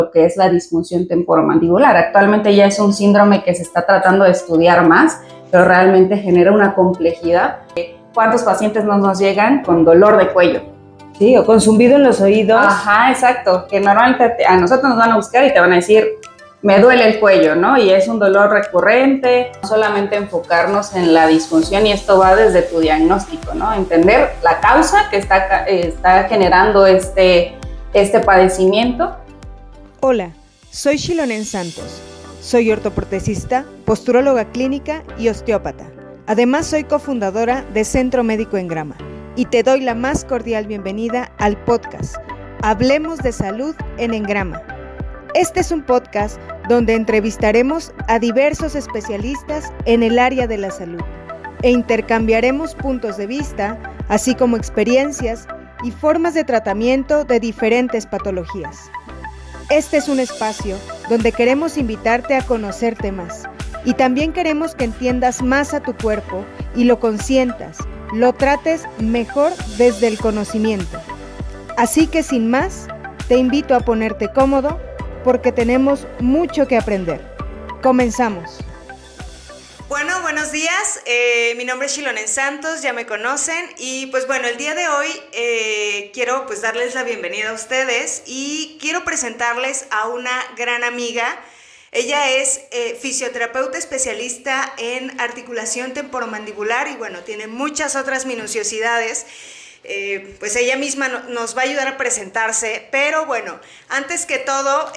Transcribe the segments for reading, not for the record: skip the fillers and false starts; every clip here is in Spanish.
lo que es la disfunción temporomandibular. Actualmente ya es un síndrome que se está tratando de estudiar más, pero realmente genera una complejidad. ¿Cuántos pacientes nos llegan con dolor de cuello? Sí, o con zumbido en los oídos. Ajá, exacto, que normalmente a nosotros nos van a buscar y te van a decir, me duele el cuello, ¿no? Y es un dolor recurrente. No solamente enfocarnos en la disfunción, y esto va desde tu diagnóstico, ¿no? Entender la causa que está generando este padecimiento. Hola, soy Xilonen Santos. Soy ortoprotesista, posturóloga clínica y osteópata. Además, soy cofundadora de Centro Médico en Grama y te doy la más cordial bienvenida al podcast Hablemos de Salud en Engrama. Este es un podcast donde entrevistaremos a diversos especialistas en el área de la salud e intercambiaremos puntos de vista, así como experiencias y formas de tratamiento de diferentes patologías. Este es un espacio donde queremos invitarte a conocerte más y también queremos que entiendas más a tu cuerpo y lo consientas, lo trates mejor desde el conocimiento. Así que sin más, te invito a ponerte cómodo porque tenemos mucho que aprender. Comenzamos. Bueno, buenos días. Mi nombre es Xilonen Santos, ya me conocen. Y pues bueno, el día de hoy quiero pues darles la bienvenida a ustedes y quiero presentarles a una gran amiga. Ella es fisioterapeuta especialista en articulación temporomandibular y bueno, tiene muchas otras minuciosidades. Pues ella misma nos va a ayudar a presentarse, pero bueno, antes que todo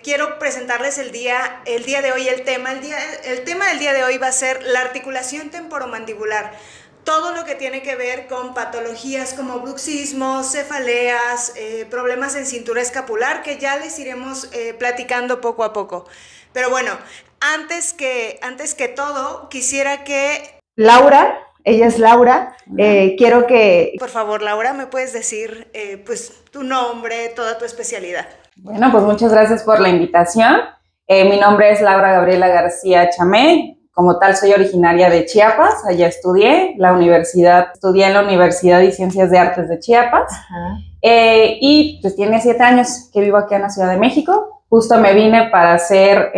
quiero presentarles el día de hoy el tema del día de hoy va a ser la articulación temporomandibular, todo lo que tiene que ver con patologías como bruxismo, cefaleas, problemas en cintura escapular, que ya les iremos platicando poco a poco. Pero bueno, antes que todo, quisiera que Laura, ella es Laura, quiero que, por favor, Laura, ¿me puedes decir pues tu nombre, toda tu especialidad? Bueno, pues muchas gracias por la invitación. Mi nombre es Laura Gabriela García Chamé. Como tal, soy originaria de Chiapas. Allá estudié en la Universidad de Ciencias de Artes de Chiapas. Y pues tiene 7 años que vivo aquí en la Ciudad de México. Justo me vine para hacer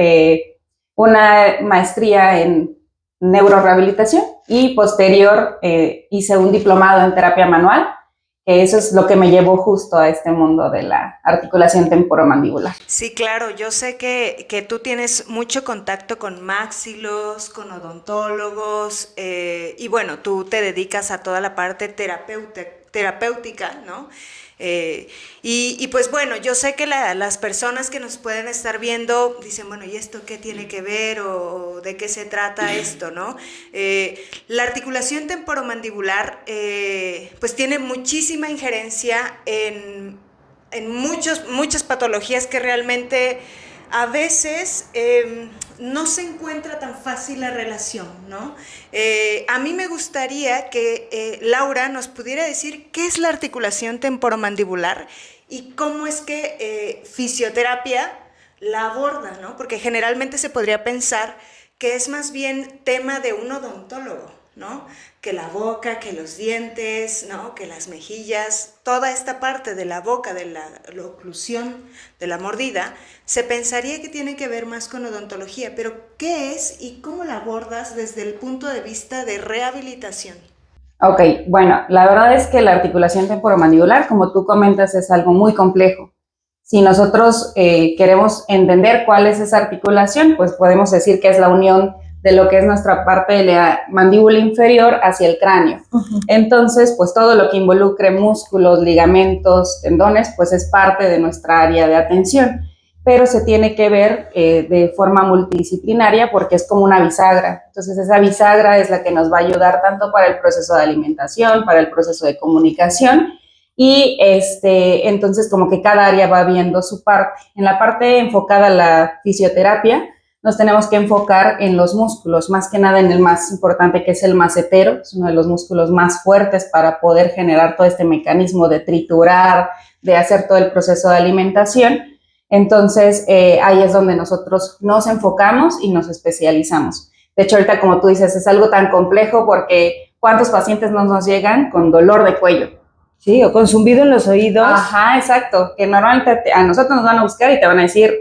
una maestría en neurorehabilitación y posterior hice un diplomado en terapia manual, que eso es lo que me llevó justo a este mundo de la articulación temporomandibular. Sí, claro, yo sé que tú tienes mucho contacto con maxilos, con odontólogos, y bueno, tú te dedicas a toda la parte terapéutica, ¿no? Y pues bueno, yo sé que las personas que nos pueden estar viendo dicen, bueno, ¿y esto qué tiene que ver o de qué se trata esto, no? La articulación temporomandibular pues tiene muchísima injerencia en muchas patologías que realmente a veces no se encuentra tan fácil la relación, ¿no? A mí me gustaría que Laura nos pudiera decir qué es la articulación temporomandibular y cómo es que fisioterapia la aborda, ¿no? Porque generalmente se podría pensar que es más bien tema de un odontólogo, ¿no? Que la boca, que los dientes, ¿no? Que las mejillas, toda esta parte de la boca, de la oclusión, de la mordida, se pensaría que tiene que ver más con odontología, pero ¿qué es y cómo la abordas desde el punto de vista de rehabilitación? Ok, bueno, la verdad es que la articulación temporomandibular, como tú comentas, es algo muy complejo. Si nosotros queremos entender cuál es esa articulación, pues podemos decir que es la unión de lo que es nuestra parte de la mandíbula inferior hacia el cráneo. Entonces, pues todo lo que involucre músculos, ligamentos, tendones, pues es parte de nuestra área de atención, pero se tiene que ver de forma multidisciplinaria porque es como una bisagra. Entonces, esa bisagra es la que nos va a ayudar tanto para el proceso de alimentación, para el proceso de comunicación, y entonces como que cada área va viendo su parte. En la parte enfocada a la fisioterapia, nos tenemos que enfocar en los músculos, más que nada en el más importante, que es el macetero, es uno de los músculos más fuertes para poder generar todo este mecanismo de triturar, de hacer todo el proceso de alimentación. Entonces, ahí es donde nosotros nos enfocamos y nos especializamos. De hecho, ahorita, como tú dices, es algo tan complejo porque ¿cuántos pacientes nos llegan con dolor de cuello? Sí, o con zumbido en los oídos. Ajá, exacto, que normalmente a nosotros nos van a buscar y te van a decir,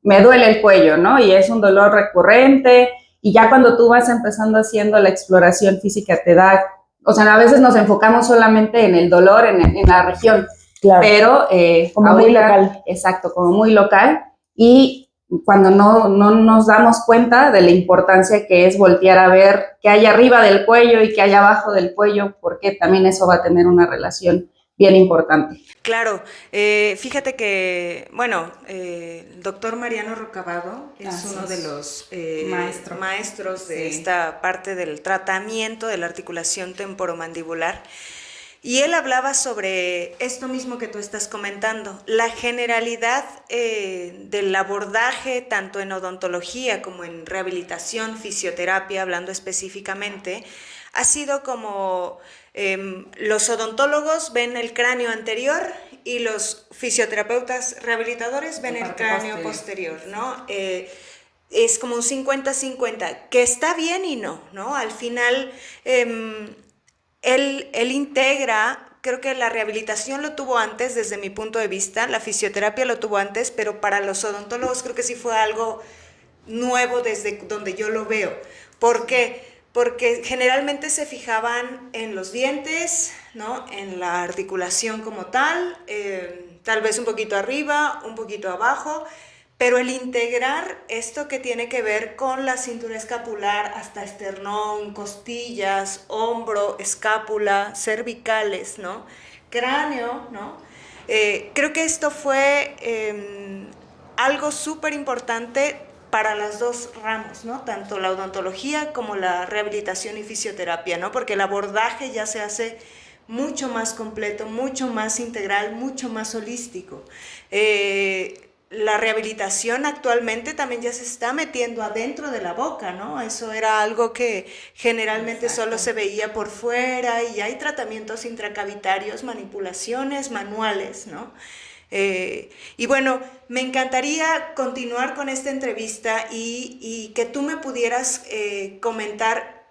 me duele el cuello, ¿no? Y es un dolor recurrente, y ya cuando tú vas empezando haciendo la exploración física te da, o sea, a veces nos enfocamos solamente en el dolor, en la región, Claro. Pero como ahorita, muy local. Exacto, como muy local. Y cuando no nos damos cuenta de la importancia que es voltear a ver qué hay arriba del cuello y qué hay abajo del cuello, porque también eso va a tener una relación bien importante. Claro, fíjate que, bueno, el doctor Mariano Rocabado es uno de los maestros de esta parte del tratamiento de la articulación temporomandibular. Y él hablaba sobre esto mismo que tú estás comentando, la generalidad del abordaje tanto en odontología como en rehabilitación, fisioterapia, hablando específicamente, ha sido como los odontólogos ven el cráneo anterior y los fisioterapeutas rehabilitadores ven el cráneo posterior, ¿no? Es como un 50-50, que está bien y no, ¿no? Al final... Él integra, creo que la rehabilitación lo tuvo antes desde mi punto de vista, la fisioterapia lo tuvo antes, pero para los odontólogos creo que sí fue algo nuevo desde donde yo lo veo. ¿Por qué? Porque generalmente se fijaban en los dientes, ¿no? En la articulación como tal, tal vez un poquito arriba, un poquito abajo, pero el integrar esto que tiene que ver con la cintura escapular hasta esternón, costillas, hombro, escápula, cervicales, ¿no? Cráneo, ¿no? Creo que esto fue algo súper importante para las dos ramos, ¿no? Tanto la odontología como la rehabilitación y fisioterapia, ¿no? Porque el abordaje ya se hace mucho más completo, mucho más integral, mucho más holístico. La rehabilitación actualmente también ya se está metiendo adentro de la boca, ¿no? Eso era algo que generalmente solo se veía por fuera y hay tratamientos intracavitarios, manipulaciones manuales, ¿no? Y bueno, me encantaría continuar con esta entrevista y que tú me pudieras comentar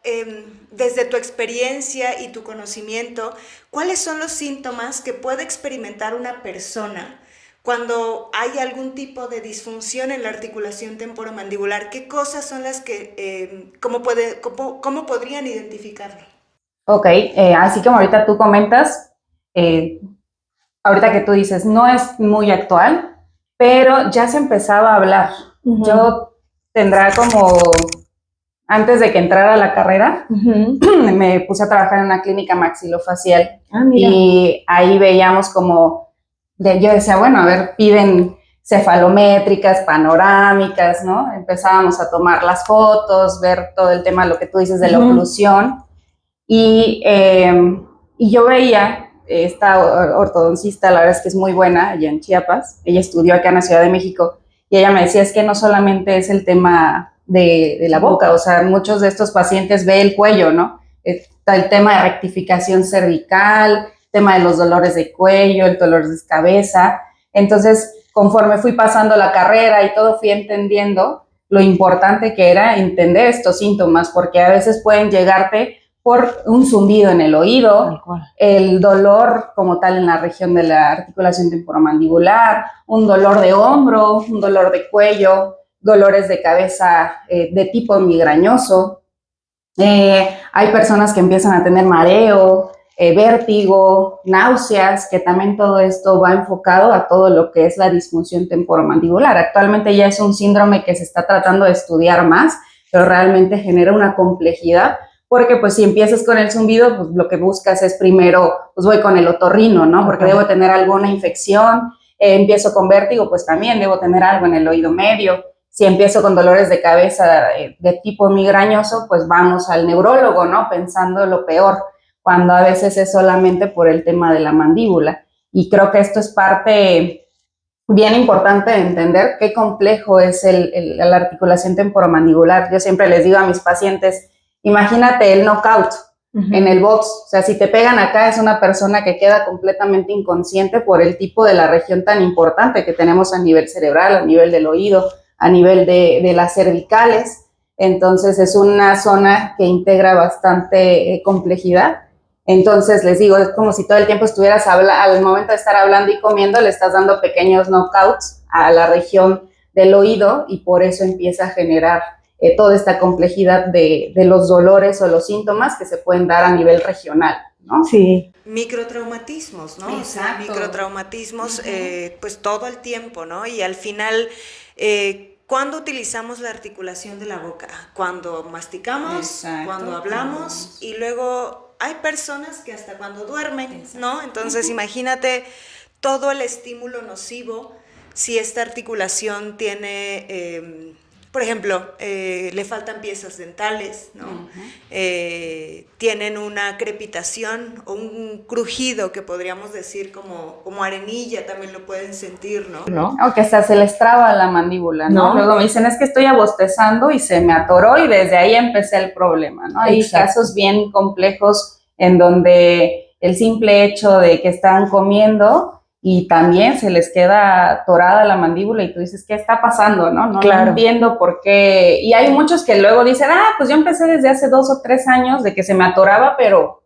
desde tu experiencia y tu conocimiento, ¿cuáles son los síntomas que puede experimentar una persona cuando hay algún tipo de disfunción en la articulación temporomandibular? ¿Qué cosas son las que, cómo podrían identificarlo? Ok, así como ahorita tú comentas, ahorita que tú dices, no es muy actual, pero ya se empezaba a hablar. Yo tendrá como, antes de que entrara a la carrera, me puse a trabajar en una clínica maxilofacial. Y ahí veíamos como, yo decía, bueno, a ver, piden cefalométricas, panorámicas, ¿no? Empezábamos a tomar las fotos, ver todo el tema, lo que tú dices de la oclusión. Y yo veía, esta ortodoncista, la verdad es que es muy buena, allá en Chiapas, ella estudió acá en la Ciudad de México, y ella me decía, es que no solamente es el tema de la boca, o sea, muchos de estos pacientes ve el cuello, ¿no? Está el tema de rectificación cervical, tema de los dolores de cuello, el dolor de cabeza. Entonces, conforme fui pasando la carrera y todo, fui entendiendo lo importante que era entender estos síntomas, porque a veces pueden llegarte por un zumbido en el oído, el dolor como tal en la región de la articulación temporomandibular, un dolor de hombro, un dolor de cuello, dolores de cabeza de tipo migrañoso. Hay personas que empiezan a tener mareo, vértigo, náuseas, que también todo esto va enfocado a todo lo que es la disfunción temporomandibular. Actualmente ya es un síndrome que se está tratando de estudiar más, pero realmente genera una complejidad, porque pues si empiezas con el zumbido, pues lo que buscas es primero, pues voy con el otorrino, ¿no? Porque debo tener alguna infección. Empiezo con vértigo, pues también debo tener algo en el oído medio. Si empiezo con dolores de cabeza de tipo migrañoso, pues vamos al neurólogo, ¿no? Pensando lo peor, cuando a veces es solamente por el tema de la mandíbula. Y creo que esto es parte bien importante de entender qué complejo es la articulación temporomandibular. Yo siempre les digo a mis pacientes, imagínate el knockout en el box. O sea, si te pegan acá, es una persona que queda completamente inconsciente por el tipo de la región tan importante que tenemos a nivel cerebral, a nivel del oído, a nivel de las cervicales. Entonces es una zona que integra bastante complejidad, Entonces, les digo, es como si todo el tiempo estuvieras al momento de estar hablando y comiendo, le estás dando pequeños knockouts a la región del oído y por eso empieza a generar toda esta complejidad de los dolores o los síntomas que se pueden dar a nivel regional, ¿no? Sí. Microtraumatismos, ¿no? Exacto. O sea, microtraumatismos, pues todo el tiempo, ¿no? Y al final, ¿cuándo utilizamos la articulación de la boca? Cuando masticamos, Exacto, cuando hablamos, y luego hay personas que hasta cuando duermen, exacto, ¿no? Entonces, imagínate todo el estímulo nocivo si esta articulación tiene, por ejemplo, le faltan piezas dentales, ¿no? Tienen una crepitación o un crujido que podríamos decir como arenilla, también lo pueden sentir, ¿no? Aunque hasta se les traba la mandíbula, ¿no? Luego me dicen, es que estoy abostezando y se me atoró y desde ahí empecé el problema, ¿no? Hay casos bien complejos en donde el simple hecho de que están comiendo y también se les queda atorada la mandíbula y tú dices, ¿qué está pasando? No entiendo por qué. Y hay muchos que luego dicen, pues yo empecé desde hace 2 o 3 años de que se me atoraba, pero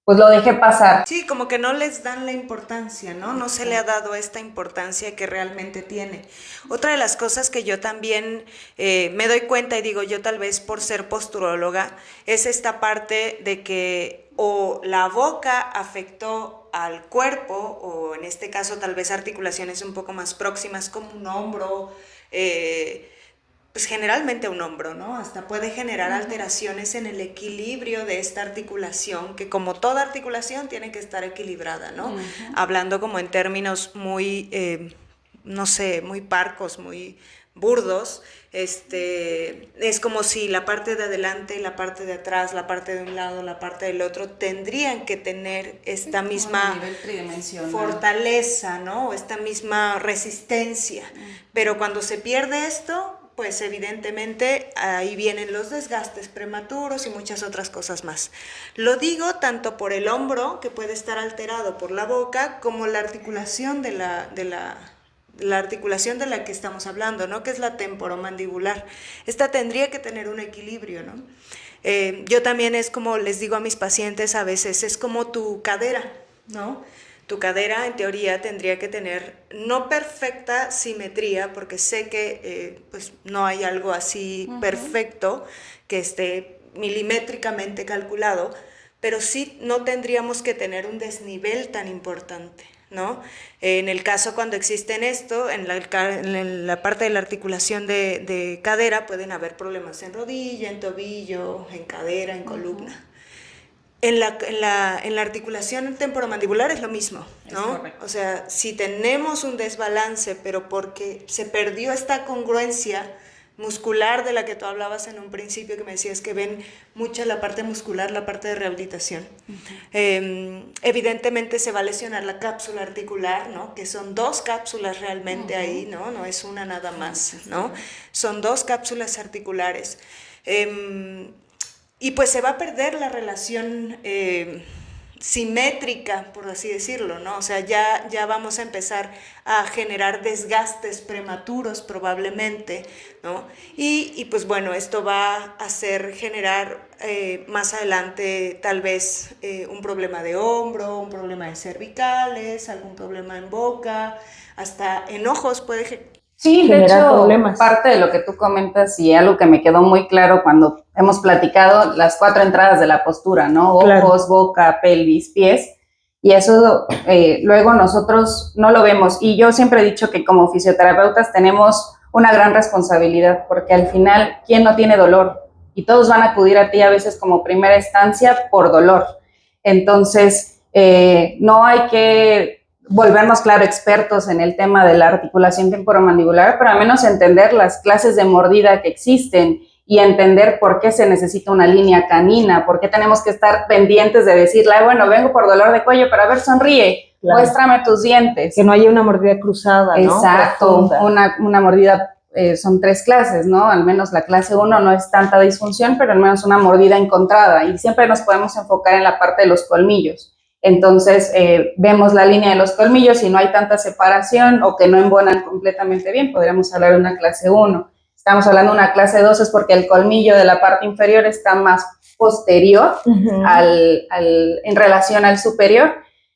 pues lo dejé pasar. Sí, como que no les dan la importancia, ¿no? No se le ha dado esta importancia que realmente tiene. Otra de las cosas que yo también me doy cuenta y digo yo tal vez por ser posturóloga, es esta parte de que o la boca afectó al cuerpo, o en este caso tal vez articulaciones un poco más próximas como un hombro, pues generalmente un hombro, ¿no? Hasta puede generar alteraciones en el equilibrio de esta articulación, que como toda articulación tiene que estar equilibrada, ¿no? Hablando como en términos muy, no sé, muy parcos, muy burdos, es como si la parte de adelante, la parte de atrás, la parte de un lado, la parte del otro, tendrían que tener esta misma fortaleza, ¿no? O esta misma resistencia. Pero cuando se pierde esto, pues evidentemente ahí vienen los desgastes prematuros y muchas otras cosas más. Lo digo tanto por el hombro, que puede estar alterado por la boca, como la articulación de la articulación de la que estamos hablando, ¿no? Que es la temporomandibular. Esta tendría que tener un equilibrio, ¿no? Yo también es como les digo a mis pacientes a veces, es como tu cadera, ¿no? Tu cadera en teoría tendría que tener no perfecta simetría, porque sé que pues no hay algo así perfecto que esté milimétricamente calculado, pero sí no tendríamos que tener un desnivel tan importante, ¿no? En el caso cuando existen esto, en la parte de la articulación de cadera pueden haber problemas en rodilla, en tobillo, en cadera, en columna. En la articulación temporomandibular es lo mismo, ¿no? O sea, si tenemos un desbalance, pero porque se perdió esta congruencia muscular de la que tú hablabas en un principio, que me decías que ven mucha la parte muscular, la parte de rehabilitación. Evidentemente se va a lesionar la cápsula articular, ¿no? Que son 2 cápsulas realmente ahí, ¿no? No es una nada más, ¿no? Son 2 cápsulas articulares. Y pues se va a perder la relación simétrica, por así decirlo, ¿no? O sea, ya vamos a empezar a generar desgastes prematuros probablemente, ¿no? Y pues bueno, esto va a hacer generar más adelante tal vez un problema de hombro, un problema de cervicales, algún problema en boca, hasta en ojos puede Sí, de hecho, parte de lo que tú comentas y algo que me quedó muy claro cuando hemos platicado las 4 entradas de la postura, ¿no? Ojos, boca, pelvis, pies, y eso luego nosotros no lo vemos. Y yo siempre he dicho que como fisioterapeutas tenemos una gran responsabilidad, porque al final, ¿quién no tiene dolor? Y todos van a acudir a ti a veces como primera instancia por dolor. Entonces, no hay que volvernos, claro, expertos en el tema de la articulación temporomandibular, pero al menos entender las clases de mordida que existen y entender por qué se necesita una línea canina, por qué tenemos que estar pendientes de decirle, bueno, vengo por dolor de cuello, pero a ver, sonríe, muéstrame tus dientes. Que no haya una mordida cruzada, ¿no? Exacto, una mordida, son 3 clases, ¿no? Al menos la clase 1 no es tanta disfunción, pero al menos una mordida encontrada, y siempre nos podemos enfocar en la parte de los colmillos. Entonces, vemos la línea de los colmillos y no hay tanta separación o que no embonan completamente bien, podríamos hablar de una clase 1. Estamos hablando de una clase 2 es porque el colmillo de la parte inferior está más posterior en relación al superior.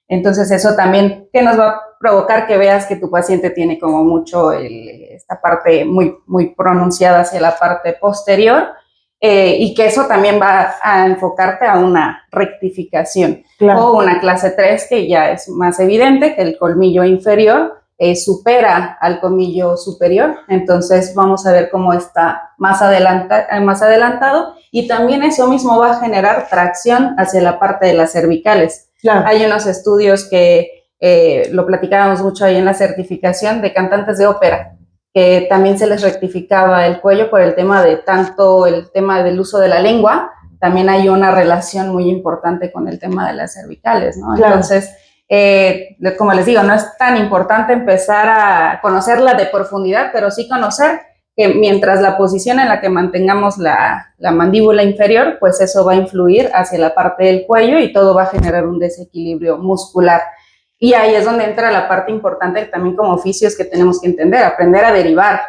Entonces eso también que nos va a provocar que veas que tu paciente tiene como mucho esta parte muy, muy pronunciada hacia la parte posterior, y que eso también va a enfocarte a una rectificación. Claro. O una clase 3 que ya es más evidente que el colmillo inferior supera al colmillo superior, entonces vamos a ver cómo está más adelantado, y también eso mismo va a generar tracción hacia la parte de las cervicales. Claro. Hay unos estudios que lo platicábamos mucho ahí en la certificación de cantantes de ópera, que también se les rectificaba el cuello por el tema del uso de la lengua. También hay una relación muy importante con el tema de las cervicales, ¿no? Claro. Entonces, como les digo, no es tan importante empezar a conocerla de profundidad, pero sí conocer que mientras la posición en la que mantengamos la mandíbula inferior, pues eso va a influir hacia la parte del cuello y todo va a generar un desequilibrio muscular. Y ahí es donde entra la parte importante también como oficios que tenemos que entender, aprender a derivar,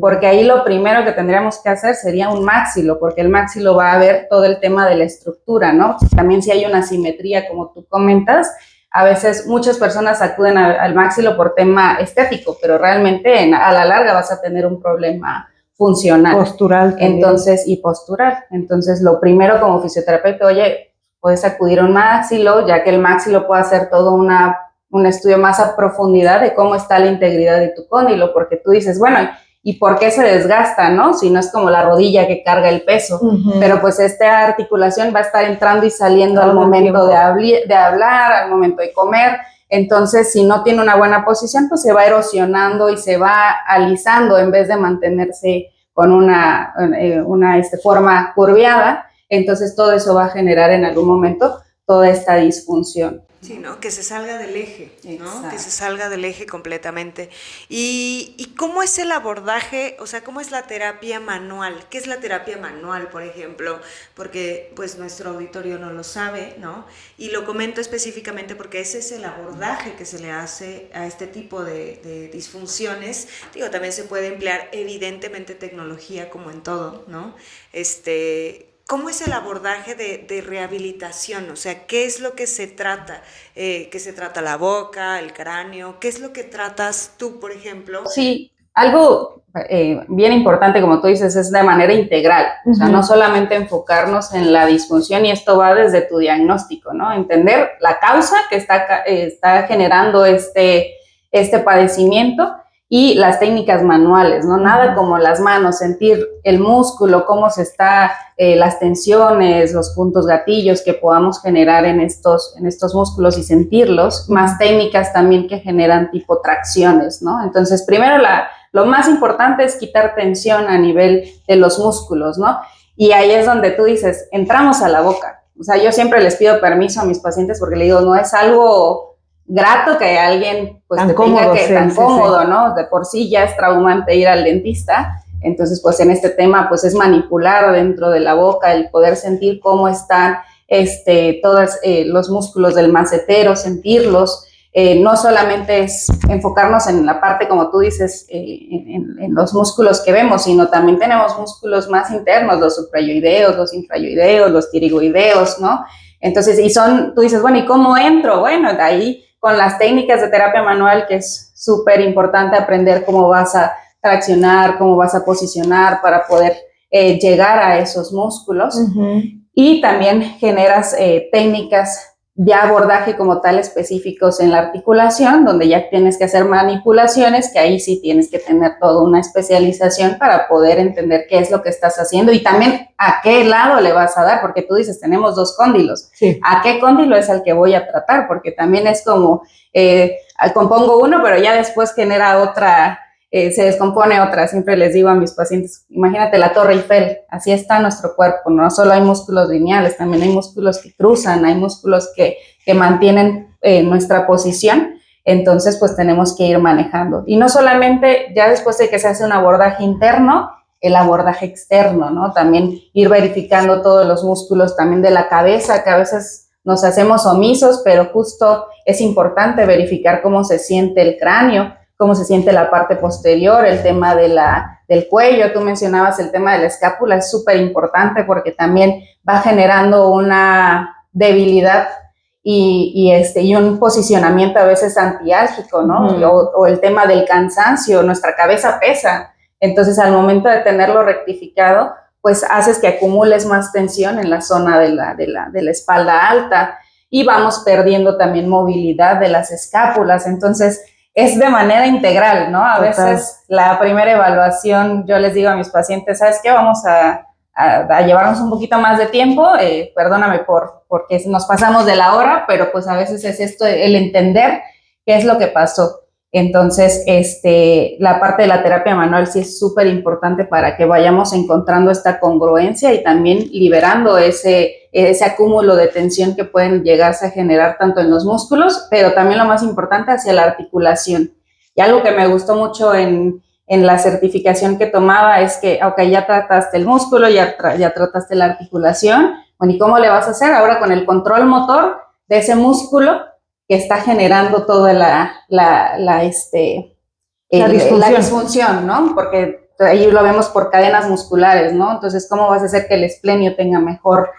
porque ahí lo primero que tendríamos que hacer sería un máxilo, porque el máxilo va a ver todo el tema de la estructura, ¿no? También si hay una simetría, como tú comentas, a veces muchas personas acuden al máxilo por tema estético, pero realmente a la larga vas a tener un problema funcional. Postural también. Entonces, y postural. Entonces, lo primero como fisioterapeuta, oye, puedes acudir a un máxilo, ya que el máxilo puede hacer todo un estudio más a profundidad de cómo está la integridad de tu cóndilo, porque tú dices, bueno, ¿y por qué se desgasta, no? Si no es como la rodilla que carga el peso, pero pues esta articulación va a estar entrando y saliendo al momento de hablar, al momento de comer. Entonces, si no tiene una buena posición, pues se va erosionando y se va alisando en vez de mantenerse con una forma curviada. Entonces, todo eso va a generar en algún momento toda esta disfunción. Sí, ¿no? Que se salga del eje, ¿no? Exacto. Que se salga del eje completamente. ¿Y cómo es el abordaje? O sea, ¿cómo es la terapia manual? ¿Qué es la terapia manual, por ejemplo? Porque, pues, nuestro auditorio no lo sabe, ¿no? Y lo comento específicamente porque ese es el abordaje que se le hace a este tipo de disfunciones. Digo, también se puede emplear, evidentemente, tecnología como en todo, ¿no? ¿Cómo es el abordaje de rehabilitación? O sea, ¿qué es lo que se trata? ¿Qué se trata la boca, el cráneo? ¿Qué es lo que tratas tú, por ejemplo? Sí, algo bien importante, como tú dices, es de manera integral. O sea, no solamente enfocarnos en la disfunción, y esto va desde tu diagnóstico, ¿no? Entender la causa que está generando este padecimiento, y las técnicas manuales, ¿no? Nada como las manos, sentir el músculo, cómo se está, las tensiones, los puntos gatillos que podamos generar en estos músculos y sentirlos, más técnicas también que generan tipo tracciones, ¿no? Entonces, primero lo más importante es quitar tensión a nivel de los músculos, ¿no? Y ahí es donde tú dices, entramos a la boca. O sea, yo siempre les pido permiso a mis pacientes porque le digo, no es algo grato que alguien pues tan cómodo, tan cómodo, ¿no? De por sí ya es traumante ir al dentista. Entonces, pues en este tema, pues es manipular dentro de la boca, el poder sentir cómo están todos los músculos del macetero, sentirlos. No solamente es enfocarnos en la parte, como tú dices, en los músculos que vemos, sino también tenemos músculos más internos, los suprayoideos, los infrayoideos, los tiroideos, ¿no? Entonces, tú dices, bueno, ¿y cómo entro? Bueno, de ahí con las técnicas de terapia manual, que es súper importante aprender cómo vas a traccionar, cómo vas a posicionar para poder llegar a esos músculos. Y también generas técnicas de abordaje como tal específicos en la articulación, donde ya tienes que hacer manipulaciones, que ahí sí tienes que tener toda una especialización para poder entender qué es lo que estás haciendo y también a qué lado le vas a dar, porque tú dices, tenemos 2 cóndilos. Sí. ¿A qué cóndilo es al que voy a tratar? Porque también es como, compongo uno, pero ya después genera otra, se descompone otra. Siempre les digo a mis pacientes, imagínate la Torre Eiffel, así está nuestro cuerpo, no solo hay músculos lineales, también hay músculos que cruzan, hay músculos que mantienen nuestra posición. Entonces, pues tenemos que ir manejando. Y no solamente ya después de que se hace un abordaje interno, el abordaje externo, ¿no? También ir verificando todos los músculos también de la cabeza, que a veces nos hacemos omisos, pero justo es importante verificar cómo se siente el cráneo, cómo se siente la parte posterior, el tema del cuello, tú mencionabas el tema de la escápula, es súper importante porque también va generando una debilidad y un posicionamiento a veces antiálgico, ¿no? O el tema del cansancio, nuestra cabeza pesa, entonces al momento de tenerlo rectificado, pues haces que acumules más tensión en la zona de la espalda alta y vamos perdiendo también movilidad de las escápulas, entonces es de manera integral, ¿no? A veces la primera evaluación, yo les digo a mis pacientes, ¿sabes qué? Vamos a llevarnos un poquito más de tiempo, perdóname porque nos pasamos de la hora, pero pues a veces es esto, el entender qué es lo que pasó. Entonces, la parte de la terapia manual sí es súper importante para que vayamos encontrando esta congruencia y también liberando ese acúmulo de tensión que pueden llegarse a generar tanto en los músculos, pero también lo más importante hacia la articulación. Y algo que me gustó mucho en la certificación que tomaba es que, ok, ya trataste el músculo, ya trataste la articulación, bueno, ¿y cómo le vas a hacer ahora con el control motor de ese músculo que está generando toda la disfunción, ¿no? Porque ahí lo vemos por cadenas musculares, ¿no? Entonces, ¿cómo vas a hacer que el esplenio tenga mejor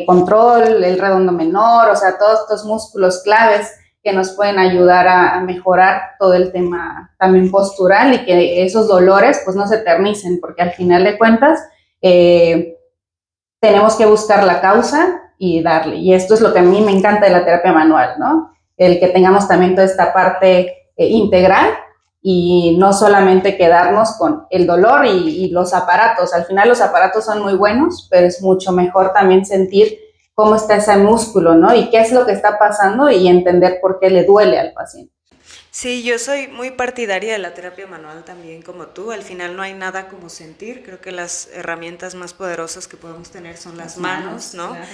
control, el redondo menor, o sea, todos estos músculos claves que nos pueden ayudar a mejorar todo el tema también postural y que esos dolores pues no se eternicen, porque al final de cuentas tenemos que buscar la causa y darle. Y esto es lo que a mí me encanta de la terapia manual, ¿no? El que tengamos también toda esta parte integral y no solamente quedarnos con el dolor y los aparatos. Al final los aparatos son muy buenos, pero es mucho mejor también sentir cómo está ese músculo, ¿no? Y qué es lo que está pasando y entender por qué le duele al paciente. Sí, yo soy muy partidaria de la terapia manual también como tú. Al final no hay nada como sentir. Creo que las herramientas más poderosas que podemos tener son las manos, ¿no? Claro.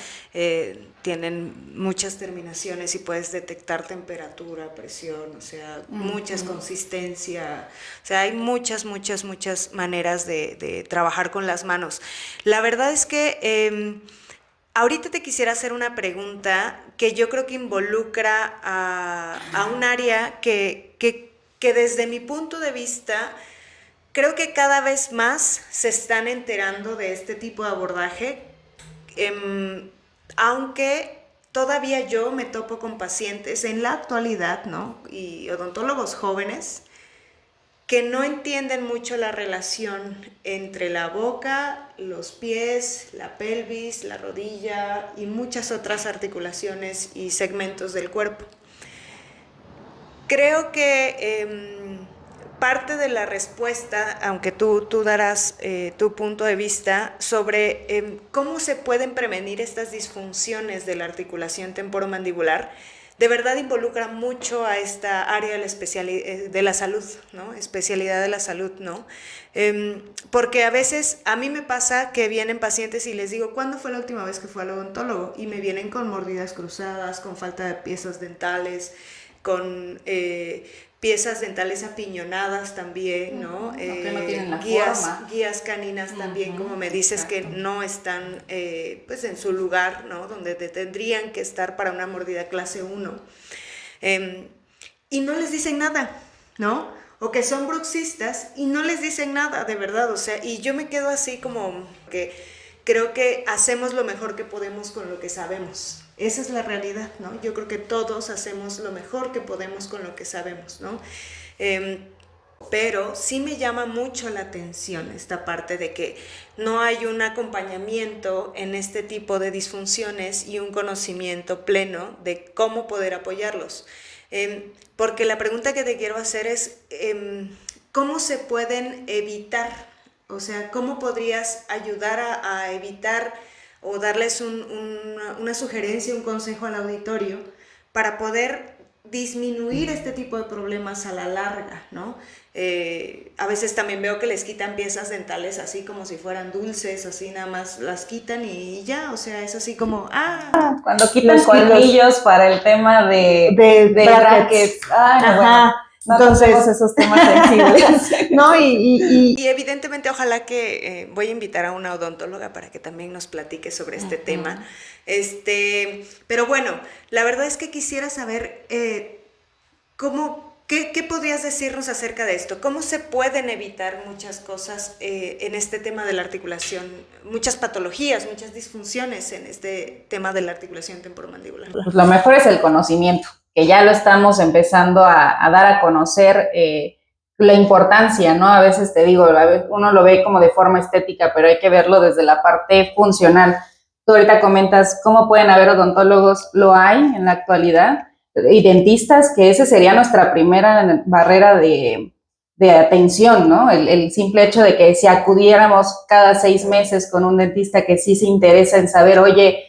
Tienen muchas terminaciones y puedes detectar temperatura, presión, o sea, muchas consistencia. O sea, hay muchas maneras de trabajar con las manos. La verdad es que ahorita te quisiera hacer una pregunta que yo creo que involucra a un área que desde mi punto de vista creo que cada vez más se están enterando de este tipo de abordaje, aunque todavía yo me topo con pacientes en la actualidad, ¿no? Y odontólogos jóvenes que no entienden mucho la relación entre la boca, los pies, la pelvis, la rodilla y muchas otras articulaciones y segmentos del cuerpo. Creo que parte de la respuesta, aunque tú darás tu punto de vista sobre cómo se pueden prevenir estas disfunciones de la articulación temporomandibular, de verdad involucra mucho a esta área de la salud, ¿no? Especialidad de la salud, ¿no? Porque a veces a mí me pasa que vienen pacientes y les digo, ¿cuándo fue la última vez que fue al odontólogo? Y me vienen con mordidas cruzadas, con falta de piezas dentales, con piezas dentales apiñonadas también, ¿no? Que no tienen la forma. Guías caninas también, como me dices, exacto, que no están pues en su lugar, ¿no? Donde tendrían que estar para una mordida clase 1. Y no les dicen nada, ¿no? O que son bruxistas y no les dicen nada, de verdad, o sea, y yo me quedo así como que creo que hacemos lo mejor que podemos con lo que sabemos. Esa es la realidad, ¿no? Yo creo que todos hacemos lo mejor que podemos con lo que sabemos, ¿no? Pero sí me llama mucho la atención esta parte de que no hay un acompañamiento en este tipo de disfunciones y un conocimiento pleno de cómo poder apoyarlos. Porque la pregunta que te quiero hacer es, ¿cómo se pueden evitar? O sea, ¿cómo podrías ayudar a evitar o darles una sugerencia, un consejo al auditorio para poder disminuir este tipo de problemas a la larga, ¿no? A veces también veo que les quitan piezas dentales así como si fueran dulces, así nada más las quitan y ya, o sea, es así como, cuando quitan colmillos para el tema de brackets. No, bueno. No entonces esos temas sensibles. No, y evidentemente ojalá que voy a invitar a una odontóloga para que también nos platique sobre este tema. Pero bueno, la verdad es que quisiera saber cómo ¿Qué podrías decirnos acerca de esto? ¿Cómo se pueden evitar muchas cosas en este tema de la articulación? Muchas patologías, muchas disfunciones en este tema de la articulación temporomandibular. Pues lo mejor es el conocimiento, que ya lo estamos empezando a dar a conocer, la importancia, ¿no? A veces te digo, uno lo ve como de forma estética, pero hay que verlo desde la parte funcional. Tú ahorita comentas cómo pueden haber odontólogos, lo hay en la actualidad, y dentistas, que esa sería nuestra primera barrera de atención, ¿no? El simple hecho de que si acudiéramos cada 6 meses con un dentista que sí se interesa en saber, oye,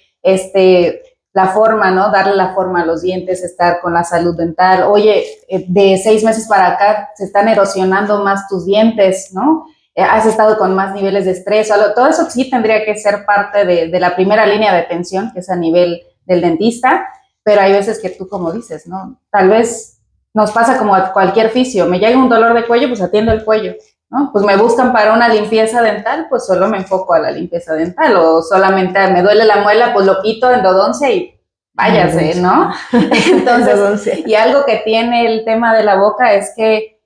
la forma, ¿no? Darle la forma a los dientes, estar con la salud dental. Oye, de 6 meses para acá se están erosionando más tus dientes, ¿no? Has estado con más niveles de estrés. Todo eso sí tendría que ser parte de la primera línea de atención, que es a nivel del dentista. Pero hay veces que tú, como dices, ¿no? Tal vez nos pasa como a cualquier fisio. Me llega un dolor de cuello, pues atiendo el cuello, ¿no? Pues me buscan para una limpieza dental, pues solo me enfoco a la limpieza dental. O solamente me duele la muela, pues lo quito endodoncia y váyase, ¿no? Entonces, y algo que tiene el tema de la boca es que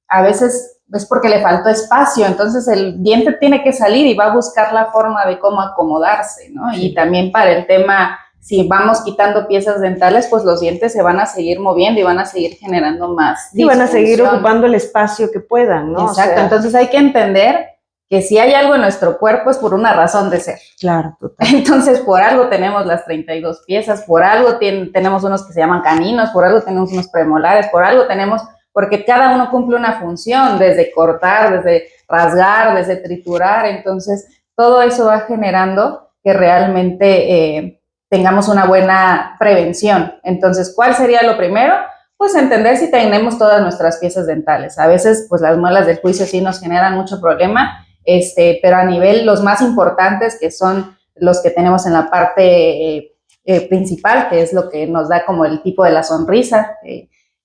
a veces es porque le faltó espacio, entonces el diente tiene que salir y va a buscar la forma de cómo acomodarse, ¿no? Sí. Y también para el tema, si vamos quitando piezas dentales, pues los dientes se van a seguir moviendo y van a seguir generando más. Y van a seguir ocupando el espacio que puedan, ¿no? Exacto, o sea, entonces hay que entender que si hay algo en nuestro cuerpo es por una razón de ser. Claro, total. Entonces, por algo tenemos las 32 piezas, por algo tenemos unos que se llaman caninos, por algo tenemos unos premolares, por algo tenemos, porque cada uno cumple una función, desde cortar, desde rasgar, desde triturar. Entonces, todo eso va generando que realmente tengamos una buena prevención. Entonces, ¿cuál sería lo primero? Pues entender si tenemos todas nuestras piezas dentales. A veces, pues las muelas del juicio sí nos generan mucho problema, pero a nivel, los más importantes, que son los que tenemos en la parte principal, que es lo que nos da como el tipo de la sonrisa,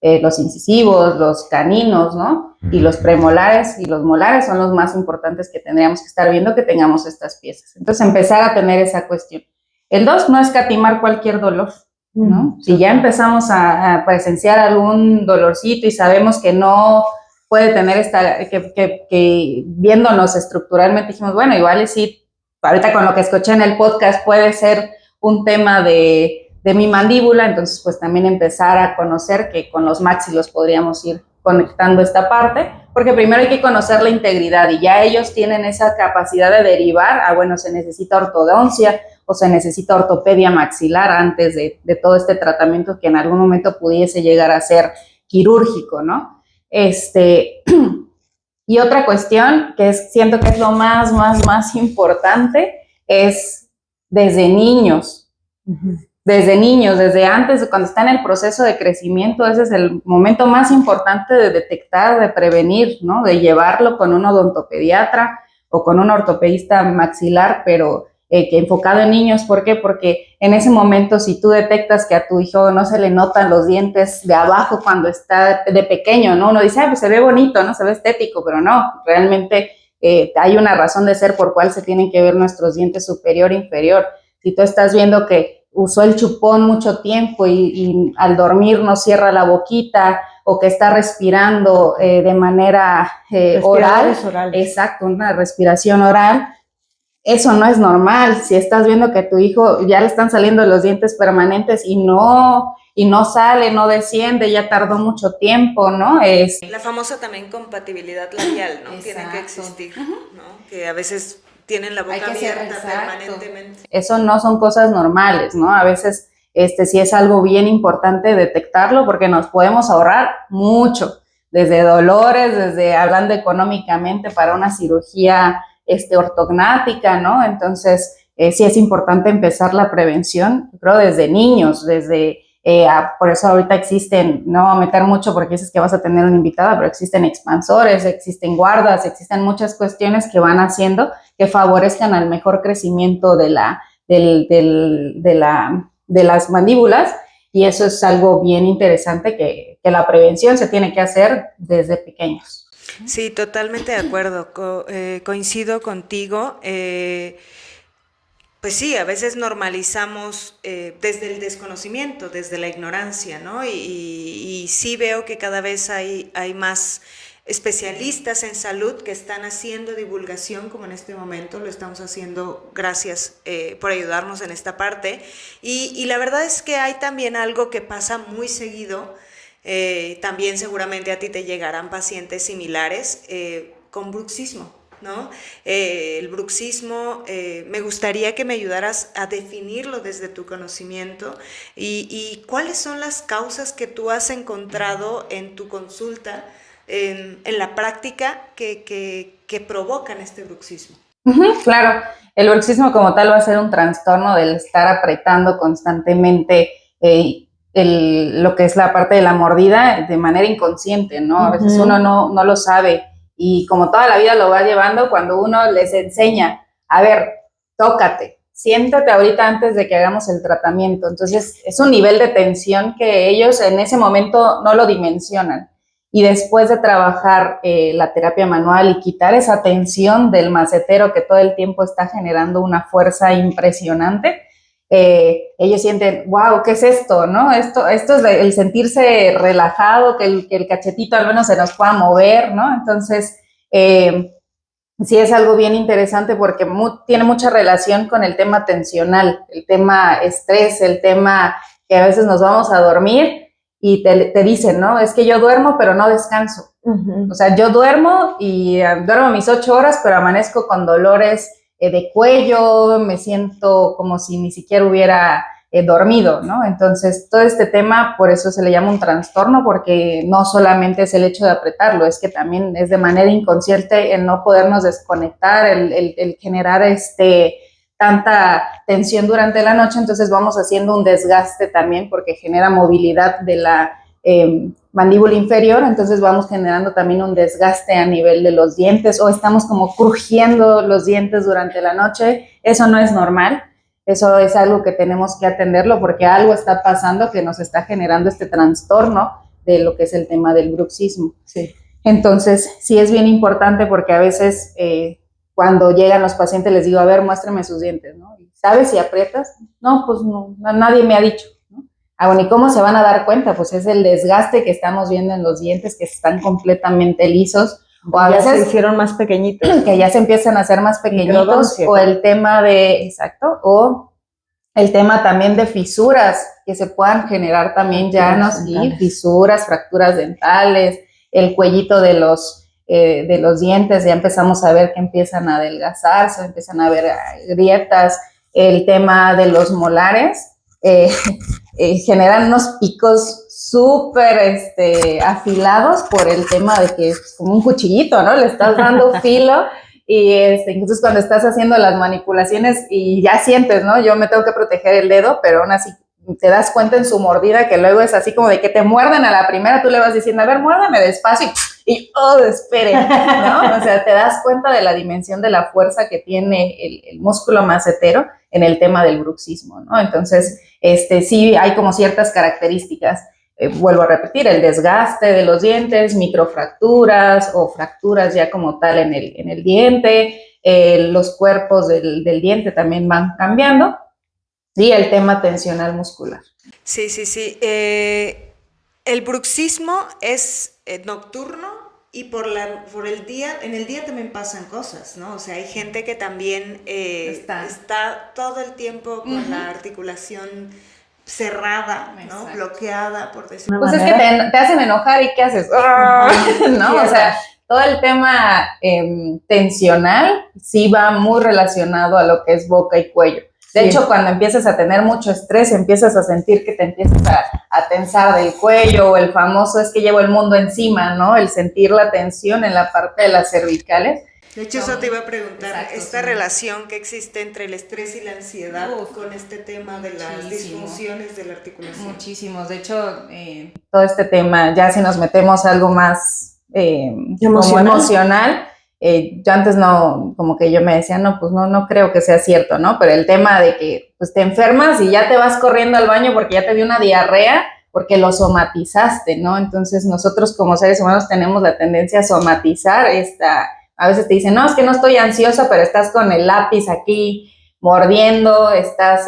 los incisivos, los caninos, ¿no? Y los premolares y los molares son los más importantes que tendríamos que estar viendo, que tengamos estas piezas. Entonces, empezar a tener esa cuestión. El 2, no escatimar cualquier dolor, ¿no? Si ya empezamos a presenciar algún dolorcito y sabemos que no puede tener que viéndonos estructuralmente dijimos, bueno, igual y sí, ahorita con lo que escuché en el podcast puede ser un tema de mi mandíbula, entonces pues también empezar a conocer que con los maxilos podríamos ir conectando esta parte, porque primero hay que conocer la integridad y ya ellos tienen esa capacidad de derivar, bueno, se necesita ortodoncia o se necesita ortopedia maxilar antes de todo este tratamiento que en algún momento pudiese llegar a ser quirúrgico, ¿no? Y otra cuestión que siento que es lo más importante es desde niños. Uh-huh. Desde antes, cuando está en el proceso de crecimiento, ese es el momento más importante de detectar, de prevenir, ¿no? De llevarlo con un odontopediatra o con un ortopedista maxilar, pero que enfocado en niños. ¿Por qué? Porque en ese momento, si tú detectas que a tu hijo no se le notan los dientes de abajo cuando está de pequeño, ¿no? Uno dice, pues se ve bonito, ¿no? Se ve estético, pero no, realmente hay una razón de ser por cuál se tienen que ver nuestros dientes superior e inferior. Si tú estás viendo que usó el chupón mucho tiempo y al dormir no cierra la boquita o que está respirando de manera oral. Exacto, una respiración oral. Eso no es normal. Si estás viendo que a tu hijo ya le están saliendo los dientes permanentes y no sale, no desciende, ya tardó mucho tiempo, ¿no? La famosa también compatibilidad labial, ¿no? Tiene que existir, ¿no? Que a veces tienen la boca abierta permanentemente. Eso no son cosas normales, ¿no? A veces sí es algo bien importante detectarlo porque nos podemos ahorrar mucho, desde dolores, desde hablando económicamente para una cirugía ortognática, ¿no? Entonces, sí es importante empezar la prevención, creo, desde niños, por eso ahorita existen, no voy a meter mucho porque dices que vas a tener una invitada, pero existen expansores, existen guardas, existen muchas cuestiones que van haciendo que favorezcan al mejor crecimiento de las mandíbulas, y eso es algo bien interesante que la prevención se tiene que hacer desde pequeños. Sí, totalmente de acuerdo, coincido contigo. Pues sí, a veces normalizamos desde el desconocimiento, desde la ignorancia, ¿no? Y sí veo que cada vez hay más especialistas en salud que están haciendo divulgación, como en este momento lo estamos haciendo. Gracias por ayudarnos en esta parte. Y la verdad es que hay también algo que pasa muy seguido. También seguramente a ti te llegarán pacientes similares con bruxismo, ¿no? El bruxismo, me gustaría que me ayudaras a definirlo desde tu conocimiento y cuáles son las causas que tú has encontrado en tu consulta, en la práctica que provocan este bruxismo. Claro, el bruxismo como tal va a ser un trastorno del estar apretando constantemente lo que es la parte de la mordida de manera inconsciente, ¿no? A veces uno no lo sabe y como toda la vida lo va llevando, cuando uno les enseña, a ver, tócate, siéntate ahorita antes de que hagamos el tratamiento. Entonces es un nivel de tensión que ellos en ese momento no lo dimensionan. Y después de trabajar la terapia manual y quitar esa tensión del macetero que todo el tiempo está generando una fuerza impresionante, ellos sienten, wow, ¿qué es esto? ¿No? Esto es el sentirse relajado, que el cachetito al menos se nos pueda mover, ¿no? Entonces, sí es algo bien interesante porque tiene mucha relación con el tema tensional, el tema estrés, el tema que a veces nos vamos a dormir y te dicen, ¿no? Es que yo duermo pero no descanso. O sea, yo duermo y duermo mis 8 horas, pero amanezco con dolores de cuello, me siento como si ni siquiera hubiera dormido, ¿no? Entonces, todo este tema, por eso se le llama un trastorno, porque no solamente es el hecho de apretarlo, es que también es de manera inconsciente el no podernos desconectar, el generar tanta tensión durante la noche, entonces vamos haciendo un desgaste también porque genera movilidad de la mandíbula inferior, entonces vamos generando también un desgaste a nivel de los dientes o estamos como crujiendo los dientes durante la noche. Eso no es normal, eso es algo que tenemos que atenderlo porque algo está pasando que nos está generando este trastorno de lo que es el tema del bruxismo. Sí. Entonces, sí es bien importante porque a veces cuando llegan los pacientes les digo, a ver, muéstrame sus dientes, ¿no? ¿Sabes si aprietas? No, pues no, nadie me ha dicho, ¿no? Ah, bueno, ¿y cómo se van a dar cuenta? Pues es el desgaste que estamos viendo en los dientes que están completamente lisos. O a veces se hicieron más pequeñitos. Que ya se empiezan a hacer más pequeñitos. O el tema o el tema también de fisuras, que se puedan generar también llanos y fisuras, fracturas dentales, el cuellito de los dientes, ya empezamos a ver que empiezan a adelgazarse, empiezan a haber grietas, el tema de los molares, generan unos picos súper afilados por el tema de que es como un cuchillito, ¿no? Le estás dando filo y entonces cuando estás haciendo las manipulaciones y ya sientes, ¿no? Yo me tengo que proteger el dedo, pero aún así te das cuenta en su mordida que luego es así como de que te muerden a la primera, tú le vas diciendo, a ver, muérdame despacio y espere, ¿no? O sea, te das cuenta de la dimensión de la fuerza que tiene el músculo macetero en el tema del bruxismo, ¿no? Entonces, sí hay como ciertas características. Vuelvo a repetir, el desgaste de los dientes, microfracturas o fracturas ya como tal en el diente, los cuerpos del diente también van cambiando. Sí, el tema tensional muscular. Sí. El bruxismo es nocturno y por el día, en el día también pasan cosas, ¿no? O sea, hay gente que también está todo el tiempo con la articulación cerrada, ¿no? Bloqueada, por decirlo. Pues es que te hacen enojar y ¿qué haces? ¿No? O sea, todo el tema tensional sí va muy relacionado a lo que es boca y cuello. De hecho, cuando empiezas a tener mucho estrés, empiezas a sentir que te empiezas a tensar del cuello, o el famoso es que llevo el mundo encima, ¿no? El sentir la tensión en la parte de las cervicales. De hecho, eso te iba a preguntar, esta relación que existe entre el estrés y la ansiedad con este tema de las disfunciones de la articulación. Muchísimos. De hecho, todo este tema, ya si nos metemos a algo más emocional, yo antes no, como que yo me decía, no, pues no creo que sea cierto, ¿no? Pero el tema de que pues te enfermas y ya te vas corriendo al baño porque ya te dio una diarrea, porque lo somatizaste, ¿no? Entonces nosotros como seres humanos tenemos la tendencia a somatizar a veces te dicen, no, es que no estoy ansiosa, pero estás con el lápiz aquí mordiendo, estás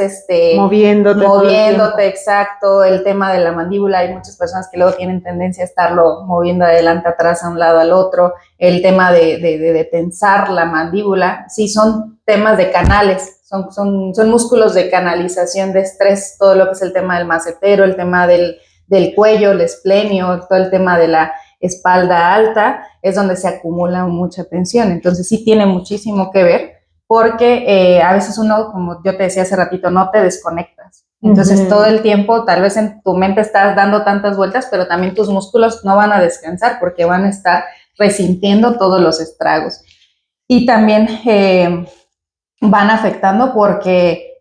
Moviéndote, exacto, el tema de la mandíbula, hay muchas personas que luego tienen tendencia a estarlo moviendo adelante, atrás, a un lado, al otro, el tema de tensar la mandíbula, sí, son temas de canales, son músculos de canalización de estrés, todo lo que es el tema del macetero, el tema del cuello, el esplenio, todo el tema de la espalda alta, es donde se acumula mucha tensión, entonces sí tiene muchísimo que ver, porque a veces uno, como yo te decía hace ratito, no te desconectas. Entonces todo el tiempo, tal vez en tu mente estás dando tantas vueltas, pero también tus músculos no van a descansar porque van a estar resintiendo todos los estragos. Y también van afectando porque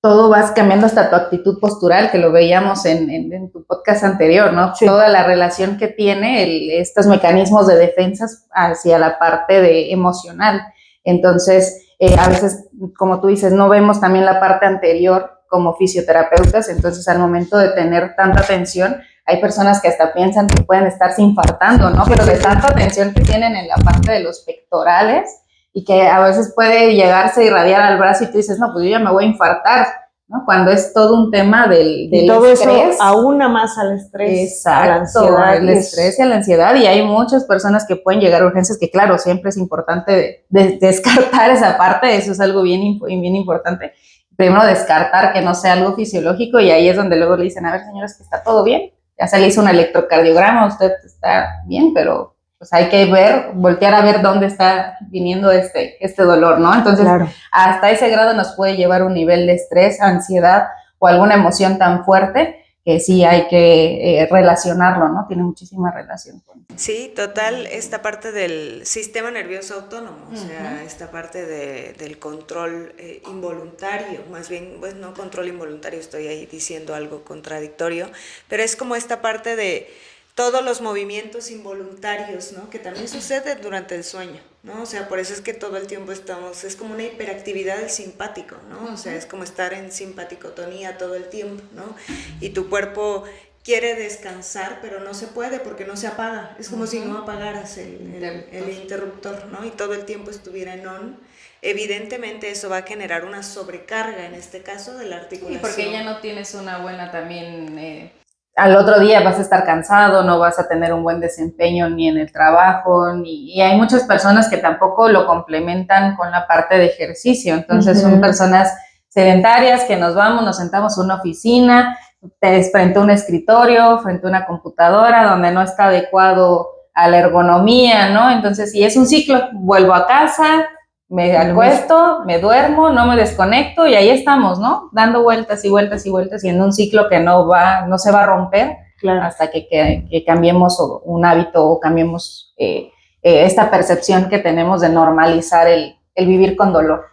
todo vas cambiando hasta tu actitud postural, que lo veíamos en tu podcast anterior, ¿no? Sí. Toda la relación que tiene estos mecanismos de defensas hacia la parte emocional. Entonces, a veces, como tú dices, no vemos también la parte anterior como fisioterapeutas, entonces al momento de tener tanta tensión, hay personas que hasta piensan que pueden estarse infartando, ¿no? Pero de tanta tensión que tienen en la parte de los pectorales y que a veces puede llegarse a irradiar al brazo y tú dices, no, pues yo ya me voy a infartar, ¿no? Cuando es todo un tema del y todo estrés. Eso aúna más al estrés, exacto, a la ansiedad. El estrés y a la ansiedad, y hay muchas personas que pueden llegar a urgencias, que claro, siempre es importante descartar esa parte, eso es algo bien importante. Primero descartar que no sea algo fisiológico, y ahí es donde luego le dicen, a ver, señores, que está todo bien, ya se le hizo un electrocardiograma, usted está bien, pero pues hay que voltear a ver dónde está viniendo este dolor, ¿no? Entonces, claro, hasta ese grado nos puede llevar un nivel de estrés, ansiedad o alguna emoción tan fuerte que sí hay que relacionarlo, ¿no? Tiene muchísima relación con eso. Sí, total, esta parte del sistema nervioso autónomo, o sea, esta parte del control involuntario, más bien, pues no control involuntario, estoy ahí diciendo algo contradictorio, pero es como esta parte de todos los movimientos involuntarios, ¿no? Que también suceden durante el sueño, ¿no? O sea, por eso es que todo el tiempo es como una hiperactividad del simpático, ¿no? O sea, es como estar en simpaticotonía todo el tiempo, ¿no? Y tu cuerpo quiere descansar, pero no se puede porque no se apaga. Es como si no apagaras el interruptor, ¿no? Y todo el tiempo estuviera en on. Evidentemente eso va a generar una sobrecarga, en este caso, de la articulación. Sí, porque ya no tienes una buena también... al otro día vas a estar cansado, no vas a tener un buen desempeño ni en el trabajo, y hay muchas personas que tampoco lo complementan con la parte de ejercicio, entonces son personas sedentarias que nos sentamos en una oficina, frente a un escritorio, frente a una computadora, donde no está adecuado a la ergonomía, ¿no? Entonces, si es un ciclo, vuelvo a casa, me acuesto, me duermo, no me desconecto y ahí estamos, ¿no? Dando vueltas y vueltas y vueltas y en un ciclo que no se va a romper, claro, hasta que cambiemos un hábito o cambiemos esta percepción que tenemos de normalizar el vivir con dolor.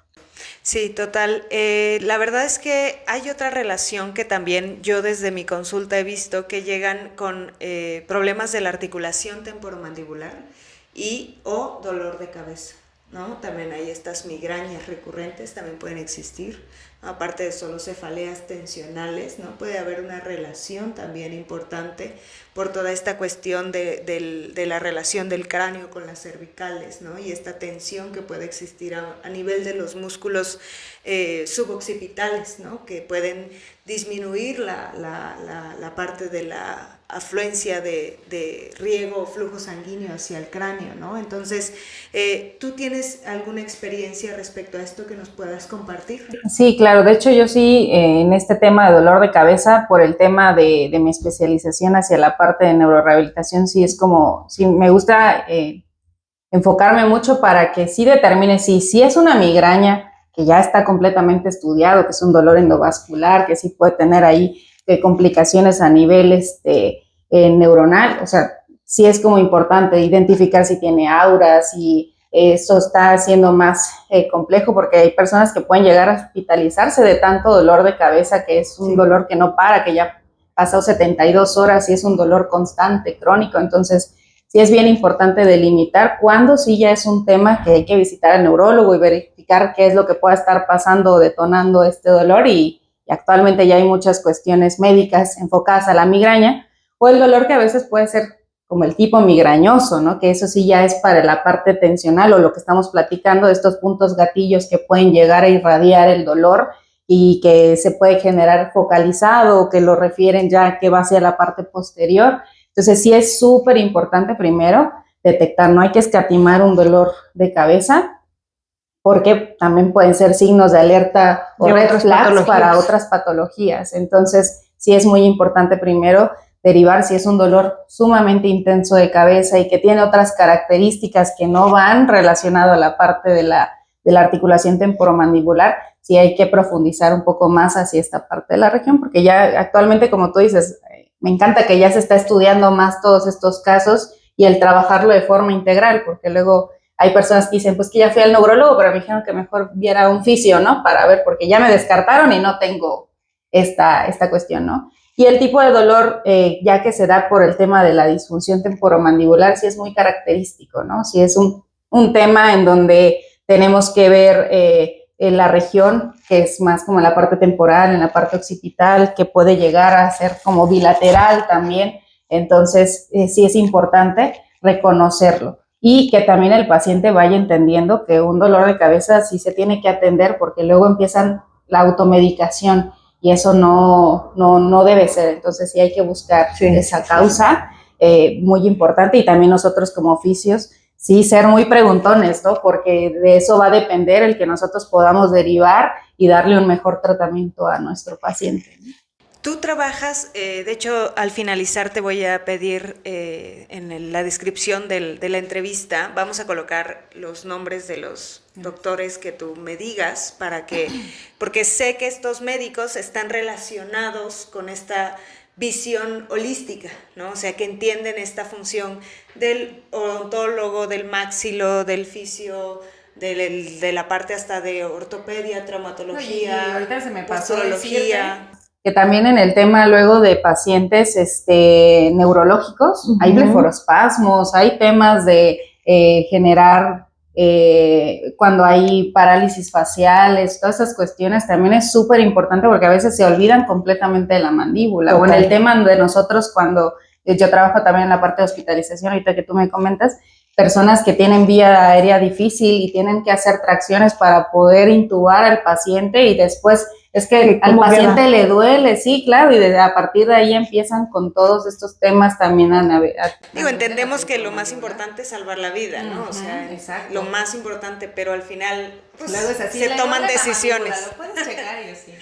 Sí, total. La verdad es que hay otra relación que también yo desde mi consulta he visto que llegan con problemas de la articulación temporomandibular o dolor de cabeza, ¿no? También hay estas migrañas recurrentes, también pueden existir, ¿no? Aparte de solo cefaleas tensionales, ¿no? Puede haber una relación también importante por toda esta cuestión de la relación del cráneo con las cervicales, ¿no? Y esta tensión que puede existir a nivel de los músculos suboccipitales, ¿no? Que pueden disminuir la parte de la afluencia de riego o flujo sanguíneo hacia el cráneo, ¿no? Entonces, ¿tú tienes alguna experiencia respecto a esto que nos puedas compartir? Sí, claro. De hecho, yo sí, en este tema de dolor de cabeza, por el tema de mi especialización hacia la parte de neurorehabilitación, sí me gusta enfocarme mucho para que sí determine si es una migraña que ya está completamente estudiado, que es un dolor endovascular, que sí puede tener ahí complicaciones a nivel neuronal, o sea, sí es como importante identificar si tiene auras, si eso está siendo más complejo, porque hay personas que pueden llegar a hospitalizarse de tanto dolor de cabeza, que es un dolor que no para, que ya pasó 72 horas y es un dolor constante, crónico. Entonces, sí es bien importante delimitar cuándo sí ya es un tema que hay que visitar al neurólogo y verificar qué es lo que pueda estar pasando o detonando este dolor, y actualmente ya hay muchas cuestiones médicas enfocadas a la migraña o el dolor que a veces puede ser como el tipo migrañoso, ¿no? Que eso sí ya es para la parte tensional o lo que estamos platicando de estos puntos gatillos que pueden llegar a irradiar el dolor y que se puede generar focalizado o que lo refieren ya que va hacia la parte posterior. Entonces sí es súper importante primero detectar, no hay que escatimar un dolor de cabeza porque también pueden ser signos de alerta o red flags para otras patologías. Entonces sí es muy importante primero derivar si es un dolor sumamente intenso de cabeza y que tiene otras características que no van relacionado a la parte de la articulación temporomandibular, sí hay que profundizar un poco más hacia esta parte de la región, porque ya actualmente, como tú dices, me encanta que ya se está estudiando más todos estos casos y el trabajarlo de forma integral, porque luego hay personas que dicen, pues que ya fui al neurólogo, pero me dijeron que mejor viera un fisio, ¿no? Para ver, porque ya me descartaron y no tengo esta cuestión, ¿no? Y el tipo de dolor, ya que se da por el tema de la disfunción temporomandibular, sí es muy característico, ¿no? Sí es un tema en donde tenemos que ver en la región, que es más como en la parte temporal, en la parte occipital, que puede llegar a ser como bilateral también. Entonces, sí es importante reconocerlo y que también el paciente vaya entendiendo que un dolor de cabeza sí se tiene que atender porque luego empiezan la automedicación y eso no debe ser. Entonces sí hay que buscar esa causa, muy importante, y también nosotros como oficios, sí ser muy preguntones, ¿no? Porque de eso va a depender el que nosotros podamos derivar y darle un mejor tratamiento a nuestro paciente. Tú trabajas, de hecho, al finalizar te voy a pedir en la descripción de la entrevista, vamos a colocar los nombres de los doctores que tú me digas porque sé que estos médicos están relacionados con esta visión holística, ¿no? O sea, que entienden esta función del odontólogo, del maxilo, del fisio, de la parte hasta de ortopedia, traumatología, y ahorita se me pasó posturología. Que también en el tema luego de pacientes neurológicos, hay bleforospasmos, hay temas de generar cuando hay parálisis faciales, todas esas cuestiones también es súper importante porque a veces se olvidan completamente de la mandíbula. O en el tema de nosotros cuando yo trabajo también en la parte de hospitalización, ahorita que tú me comentas, personas que tienen vía aérea difícil y tienen que hacer tracciones para poder intubar al paciente y después es que al paciente le duele, sí, claro, y a partir de ahí empiezan con todos estos temas también Digo, entendemos que lo más importante es salvar la vida, ¿no? O sea, exacto, lo más importante, pero al final pues, es así, se toman decisiones. Lo puedes checar y así.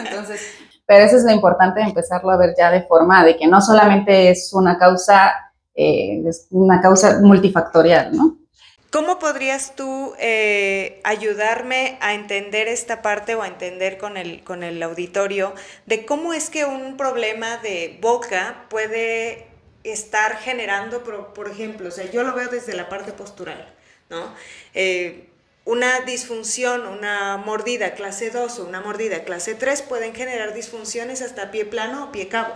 Entonces, pero eso es lo importante de empezarlo a ver ya de forma de que no solamente es una causa multifactorial, ¿no? ¿Cómo podrías tú ayudarme a entender esta parte o a entender con el auditorio de cómo es que un problema de boca puede estar generando, por ejemplo, o sea, yo lo veo desde la parte postural, ¿no? Una disfunción, una mordida clase 2 o una mordida clase 3 pueden generar disfunciones hasta pie plano o pie cabo.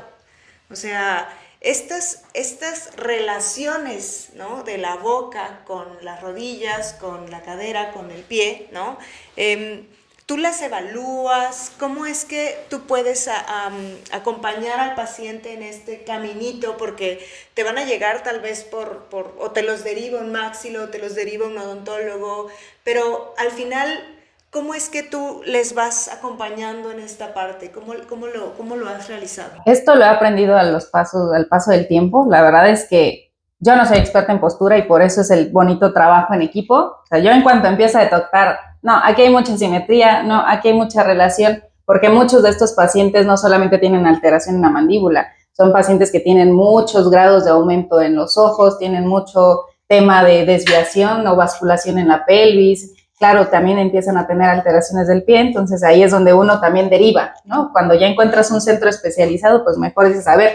O sea, estas relaciones, ¿no? De la boca con las rodillas, con la cadera, con el pie, ¿no? ¿Tú las evalúas? ¿Cómo es que tú puedes acompañar al paciente en este caminito? Porque te van a llegar tal vez o te los deriva un maxilo, o te los deriva un odontólogo, pero al final, ¿cómo es que tú les vas acompañando en esta parte? ¿Cómo lo has realizado? Esto lo he aprendido al paso del tiempo. La verdad es que yo no soy experta en postura y por eso es el bonito trabajo en equipo. O sea, yo en cuanto empiezo a detectar, no, aquí hay mucha simetría, no, aquí hay mucha relación, porque muchos de estos pacientes no solamente tienen alteración en la mandíbula, son pacientes que tienen muchos grados de aumento en los ojos, tienen mucho tema de desviación o basculación en la pelvis. Claro, también empiezan a tener alteraciones del pie, entonces ahí es donde uno también deriva, ¿no? Cuando ya encuentras un centro especializado, pues mejor dices, a ver,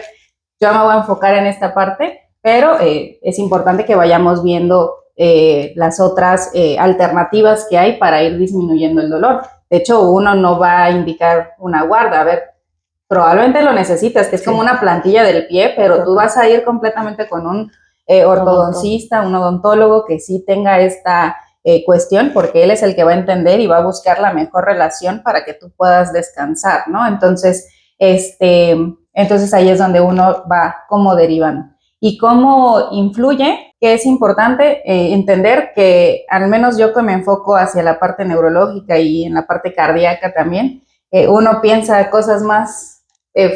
yo me voy a enfocar en esta parte, pero es importante que vayamos viendo las otras alternativas que hay para ir disminuyendo el dolor. De hecho, uno no va a indicar una guarda, a ver, probablemente lo necesitas, que es como una plantilla del pie, pero tú vas a ir completamente con un ortodoncista, un odontólogo que sí tenga esta cuestión, porque él es el que va a entender y va a buscar la mejor relación para que tú puedas descansar, ¿no? Entonces ahí es donde uno va como derivando. y cómo influye, que es importante entender que al menos yo que me enfoco hacia la parte neurológica y en la parte cardíaca también, uno piensa cosas más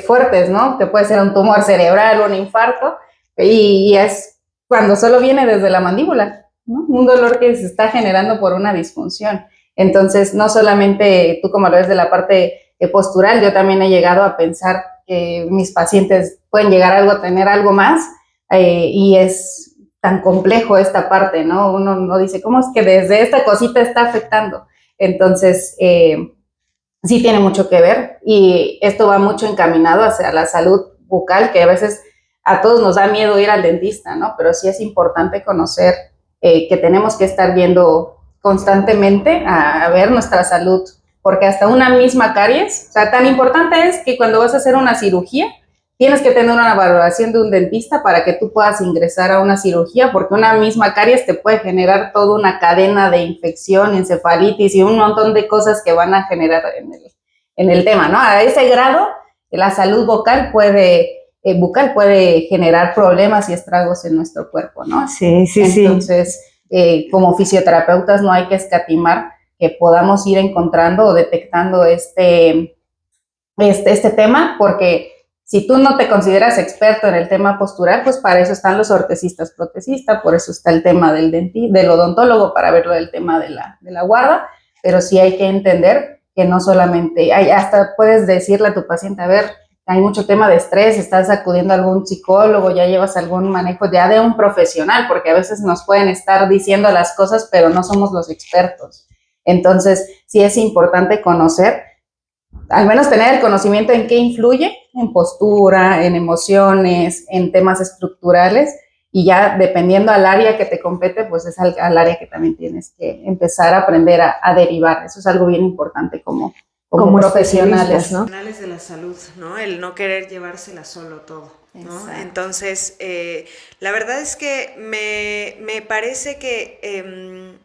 fuertes, ¿no? Que puede ser un tumor cerebral, un infarto, y es cuando solo viene desde la mandíbula, ¿no? Un dolor que se está generando por una disfunción. Entonces, no solamente tú como lo ves de la parte postural, yo también he llegado a pensar que mis pacientes pueden llegar a tener algo más, y es tan complejo esta parte, ¿no? Uno no dice, ¿cómo es que desde esta cosita está afectando? Entonces, sí tiene mucho que ver y esto va mucho encaminado hacia la salud bucal, que a veces a todos nos da miedo ir al dentista, ¿no? Pero sí es importante conocer que tenemos que estar viendo constantemente a ver nuestra salud, porque hasta una misma caries, o sea, tan importante es que cuando vas a hacer una cirugía, tienes que tener una valoración de un dentista para que tú puedas ingresar a una cirugía, porque una misma caries te puede generar toda una cadena de infección, encefalitis y un montón de cosas que van a generar en el tema, ¿no? A ese grado, la salud bucal puede generar problemas y estragos en nuestro cuerpo, ¿no? Sí, sí, Entonces, como fisioterapeutas no hay que escatimar que podamos ir encontrando o detectando este tema, porque si tú no te consideras experto en el tema postural, pues para eso están los ortesistas protecistas, por eso está el tema del odontólogo para verlo del tema de la guarda, pero sí hay que entender que no solamente, hasta puedes decirle a tu paciente, a ver, hay mucho tema de estrés, estás acudiendo a algún psicólogo, ya llevas algún manejo ya de un profesional, porque a veces nos pueden estar diciendo las cosas, pero no somos los expertos. Entonces, sí es importante conocer, al menos tener el conocimiento en qué influye, en postura, en emociones, en temas estructurales, y ya dependiendo al área que te compete, pues es al área que también tienes que empezar a aprender a derivar. Eso es algo bien importante como profesionales, ¿no? Profesionales de la salud, ¿no? El no querer llevársela solo todo, ¿no? Exacto. Entonces, la verdad es que me parece que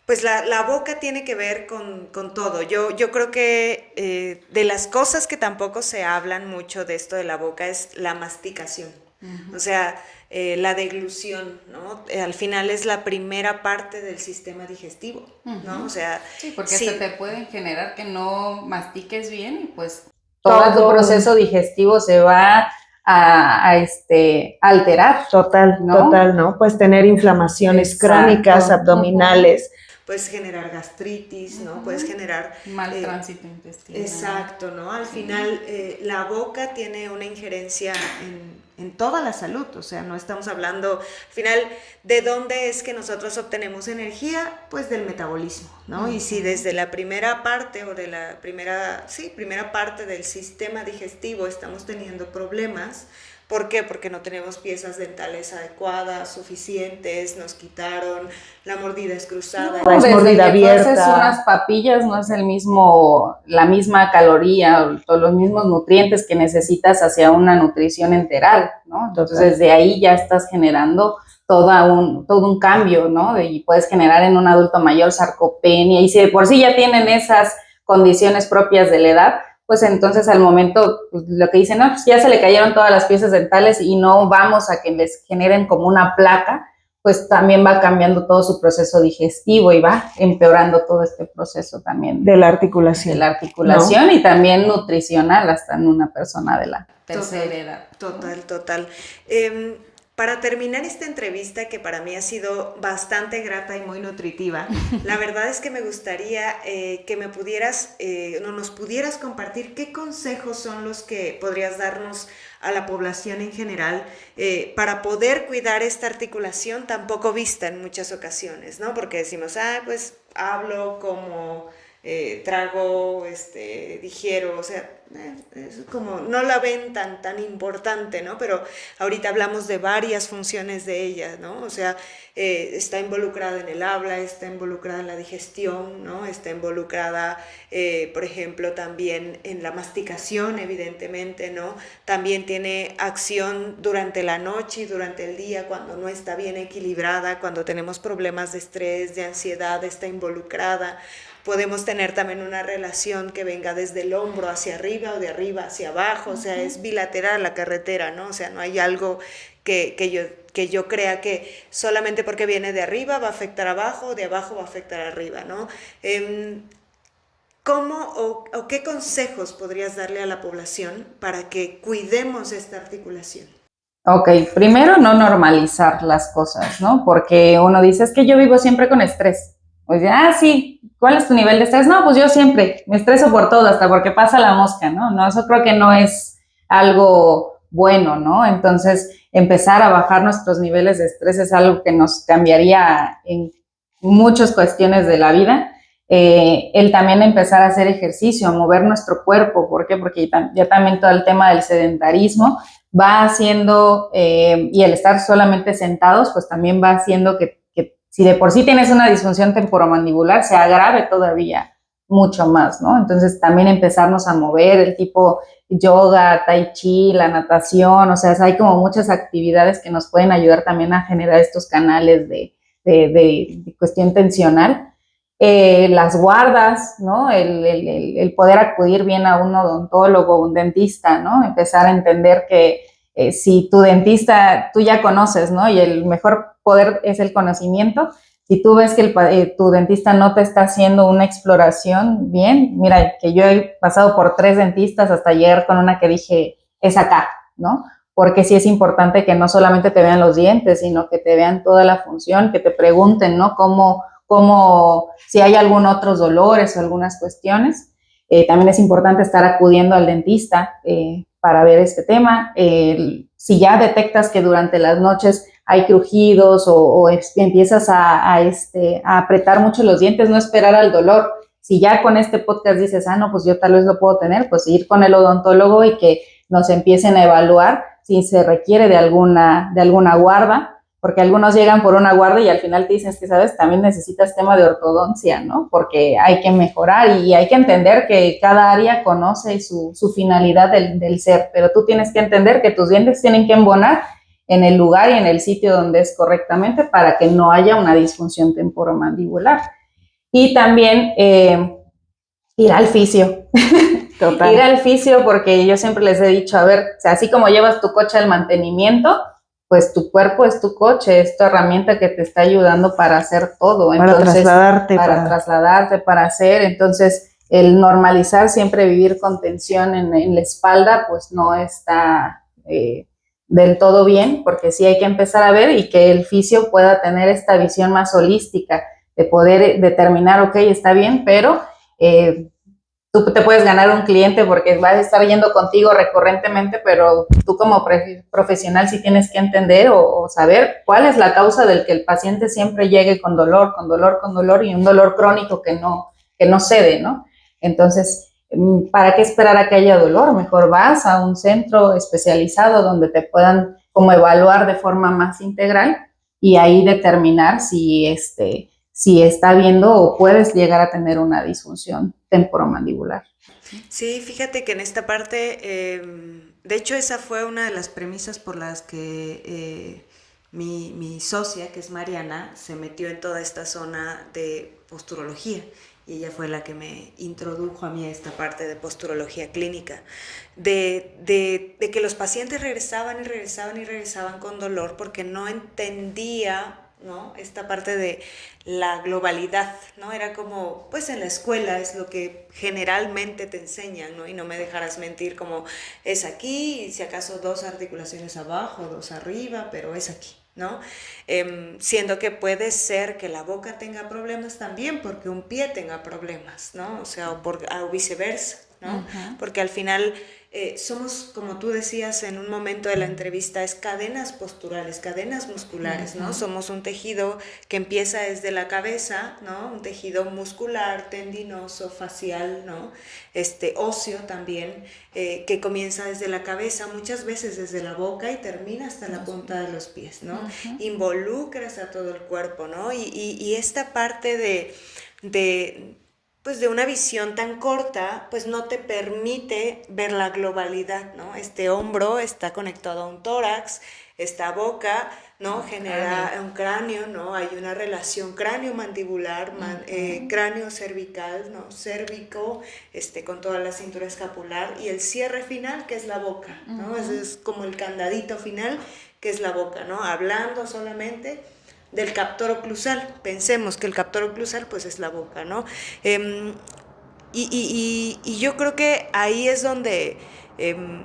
pues la boca tiene que ver con todo. Yo creo que de las cosas que tampoco se hablan mucho de esto de la boca es la masticación. Uh-huh. O sea, la deglución, ¿no? Al final es la primera parte del sistema digestivo, ¿no? O sea, sí, porque se te puede generar que no mastiques bien y pues todo tu proceso digestivo se va a alterar. Total, ¿no? Pues tener inflamaciones crónicas, abdominales. Puedes generar gastritis, ¿no? Puedes generar mal tránsito intestinal. Exacto, ¿no? Al final la boca tiene una injerencia en toda la salud, o sea, no estamos hablando, al final, ¿de dónde es que nosotros obtenemos energía? Pues del metabolismo, ¿no? Y si desde la primera parte o de la primera parte del sistema digestivo estamos teniendo problemas, ¿por qué? Porque no tenemos piezas dentales adecuadas, suficientes, nos quitaron, la mordida es cruzada. No, es mordida abierta. Entonces unas papillas no es la misma caloría o los mismos nutrientes que necesitas hacia una nutrición enteral, ¿no? Entonces desde ahí ya estás generando todo un cambio, ¿no? Y puedes generar en un adulto mayor sarcopenia, y si de por sí ya tienen esas condiciones propias de la edad, pues entonces al momento, pues, lo que dicen, no, pues ya se le cayeron todas las piezas dentales y no vamos a que les generen como una placa, pues también va cambiando todo su proceso digestivo y va empeorando todo este proceso también. De la articulación. De la articulación, ¿no? Y también nutricional hasta en una persona de la tercera edad. Total. Para terminar esta entrevista, que para mí ha sido bastante grata y muy nutritiva, la verdad es que me gustaría que nos pudieras compartir qué consejos son los que podrías darnos a la población en general para poder cuidar esta articulación tan poco vista en muchas ocasiones, ¿no? Porque decimos, pues hablo como trago, digiero, o sea, es como no la ven tan importante, ¿no? Pero ahorita hablamos de varias funciones de ella, ¿no? O sea, está involucrada en el habla, está involucrada en la digestión, ¿no? Está involucrada, por ejemplo, también en la masticación, evidentemente, ¿no? También tiene acción durante la noche y durante el día cuando no está bien equilibrada, cuando tenemos problemas de estrés, de ansiedad, está involucrada. Podemos tener también una relación que venga desde el hombro hacia arriba, arriba o de arriba hacia abajo, o sea, es bilateral la carretera, ¿no? O sea, no hay algo que yo crea que solamente porque viene de arriba va a afectar abajo, o de abajo va a afectar arriba, ¿no? ¿Cómo o qué consejos podrías darle a la población para que cuidemos esta articulación? Ok, primero no normalizar las cosas, ¿no? Porque uno dice, es que yo vivo siempre con estrés. Pues ya, sí, ¿cuál es tu nivel de estrés? No, pues yo siempre me estreso por todo, hasta porque pasa la mosca, ¿no? No, eso creo que no es algo bueno, ¿no? Entonces, empezar a bajar nuestros niveles de estrés es algo que nos cambiaría en muchas cuestiones de la vida. El también empezar a hacer ejercicio, a mover nuestro cuerpo. ¿Por qué? Porque ya también todo el tema del sedentarismo va haciendo, y el estar solamente sentados, pues también va haciendo que si de por sí tienes una disfunción temporomandibular, se agrave todavía mucho más, ¿no? Entonces también empezarnos a mover, el tipo yoga, tai chi, la natación, o sea, hay como muchas actividades que nos pueden ayudar también a generar estos canales de cuestión tensional. Las guardas, ¿no? El poder acudir bien a un odontólogo, un dentista, ¿no? Empezar a entender que si tu dentista, tú ya conoces, ¿no? Y el mejor poder es el conocimiento. Si tú ves que tu dentista no te está haciendo una exploración bien, mira, que yo he pasado por 3 dentistas hasta llegar con una que dije, es acá, ¿no? Porque sí es importante que no solamente te vean los dientes, sino que te vean toda la función, que te pregunten, ¿no? Como si hay algún otros dolores o algunas cuestiones. También es importante estar acudiendo al dentista para ver este tema. Si ya detectas que durante las noches hay crujidos o empiezas a apretar mucho los dientes, no esperar al dolor. Si ya con este podcast dices, no, pues yo tal vez lo puedo tener, pues ir con el odontólogo y que nos empiecen a evaluar si se requiere de alguna guarda, porque algunos llegan por una guarda y al final te dicen, es que, ¿sabes? También necesitas tema de ortodoncia, ¿no? Porque hay que mejorar y hay que entender que cada área conoce su finalidad del ser, pero tú tienes que entender que tus dientes tienen que embonar en el lugar y en el sitio donde es correctamente para que no haya una disfunción temporomandibular. Y también ir al fisio. Total. Ir al fisio, porque yo siempre les he dicho, a ver, o sea, así como llevas tu coche al mantenimiento, pues tu cuerpo es tu coche, es tu herramienta que te está ayudando para hacer todo. Entonces, para trasladarte, para hacer. Entonces, el normalizar siempre vivir con tensión en la espalda, pues no está del todo bien, porque sí hay que empezar a ver y que el fisio pueda tener esta visión más holística, de poder determinar, ok, está bien, pero tú te puedes ganar un cliente porque vas a estar yendo contigo recurrentemente, pero tú como profesional sí tienes que entender o saber cuál es la causa del que el paciente siempre llegue con dolor y un dolor crónico que no cede, ¿no? Entonces, ¿para qué esperar a que haya dolor? Mejor vas a un centro especializado donde te puedan como evaluar de forma más integral y ahí determinar si está viendo o puedes llegar a tener una disfunción temporomandibular. Sí, fíjate que en esta parte, de hecho esa fue una de las premisas por las que mi socia, que es Mariana, se metió en toda esta zona de posturología y ella fue la que me introdujo a mí a esta parte de posturología clínica, de que los pacientes regresaban con dolor porque no entendía, ¿no?, esta parte de la globalidad, ¿no? Era como, pues en la escuela es lo que generalmente te enseñan, ¿no? Y no me dejarás mentir, como es aquí, y si acaso 2 articulaciones abajo, 2 arriba, pero es aquí, ¿no? Siendo que puede ser que la boca tenga problemas también porque un pie tenga problemas, ¿no? O sea, o viceversa, ¿no? Uh-huh. Porque al final somos, como tú decías en un momento de la entrevista, es cadenas posturales, cadenas musculares, ¿no? Uh-huh. Somos un tejido que empieza desde la cabeza, ¿no? Un tejido muscular, tendinoso, facial, ¿no? Óseo también, que comienza desde la cabeza, muchas veces desde la boca y termina hasta la punta de los pies, ¿no? Uh-huh. Involucras a todo el cuerpo, ¿no? Y esta parte de una visión tan corta, pues no te permite ver la globalidad, ¿no? Este hombro está conectado a un tórax, esta boca ¿no? Genera un cráneo, ¿no? Hay una relación cráneo-mandibular, cráneo-cervical, ¿no? Cérvico, con toda la cintura escapular, y el cierre final, que es la boca, ¿no? Ese es como el candadito final, que es la boca, ¿no? Hablando solamente del captor oclusal, pensemos que el captor oclusal, pues, es la boca, ¿no? Y yo creo que ahí es donde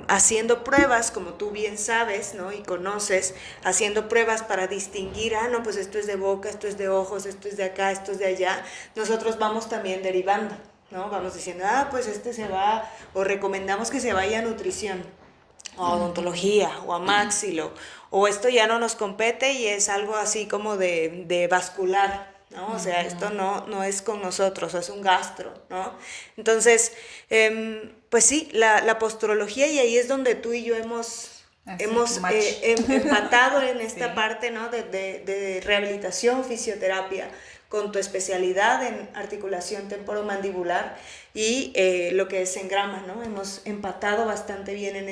haciendo pruebas, como tú bien sabes, ¿no? Y conoces, haciendo pruebas para distinguir, no, pues esto es de boca, esto es de ojos, esto es de acá, esto es de allá, nosotros vamos también derivando, ¿no? Vamos diciendo, pues se va, o recomendamos que se vaya a nutrición, o a odontología, o a maxilo, o esto ya no nos compete y es algo así como de vascular, ¿no? O sea, esto no es con nosotros, es un gastro, ¿no? Entonces, pues sí, la posturología, y ahí es donde tú y yo hemos empatado en esta parte, ¿no? de rehabilitación, fisioterapia, con tu especialidad en articulación temporomandibular y lo que es engrama, ¿no? Hemos empatado bastante bien en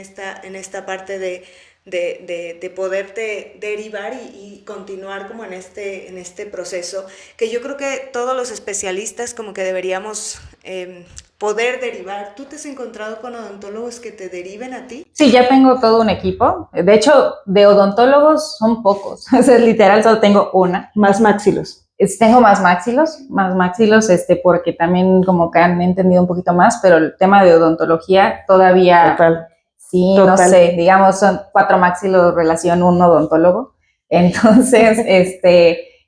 esta parte de poderte derivar y continuar como en este proceso, que yo creo que todos los especialistas como que deberíamos poder derivar. ¿Tú te has encontrado con odontólogos que te deriven a ti? Sí, ya tengo todo un equipo. De hecho, de odontólogos son pocos. O sea, literal, solo tengo una. Más maxilos. Tengo más maxilos, porque también como que han entendido un poquito más, pero el tema de odontología todavía... Total. Sí, Total. No sé, digamos, son 4 maxilos relación un odontólogo. Entonces,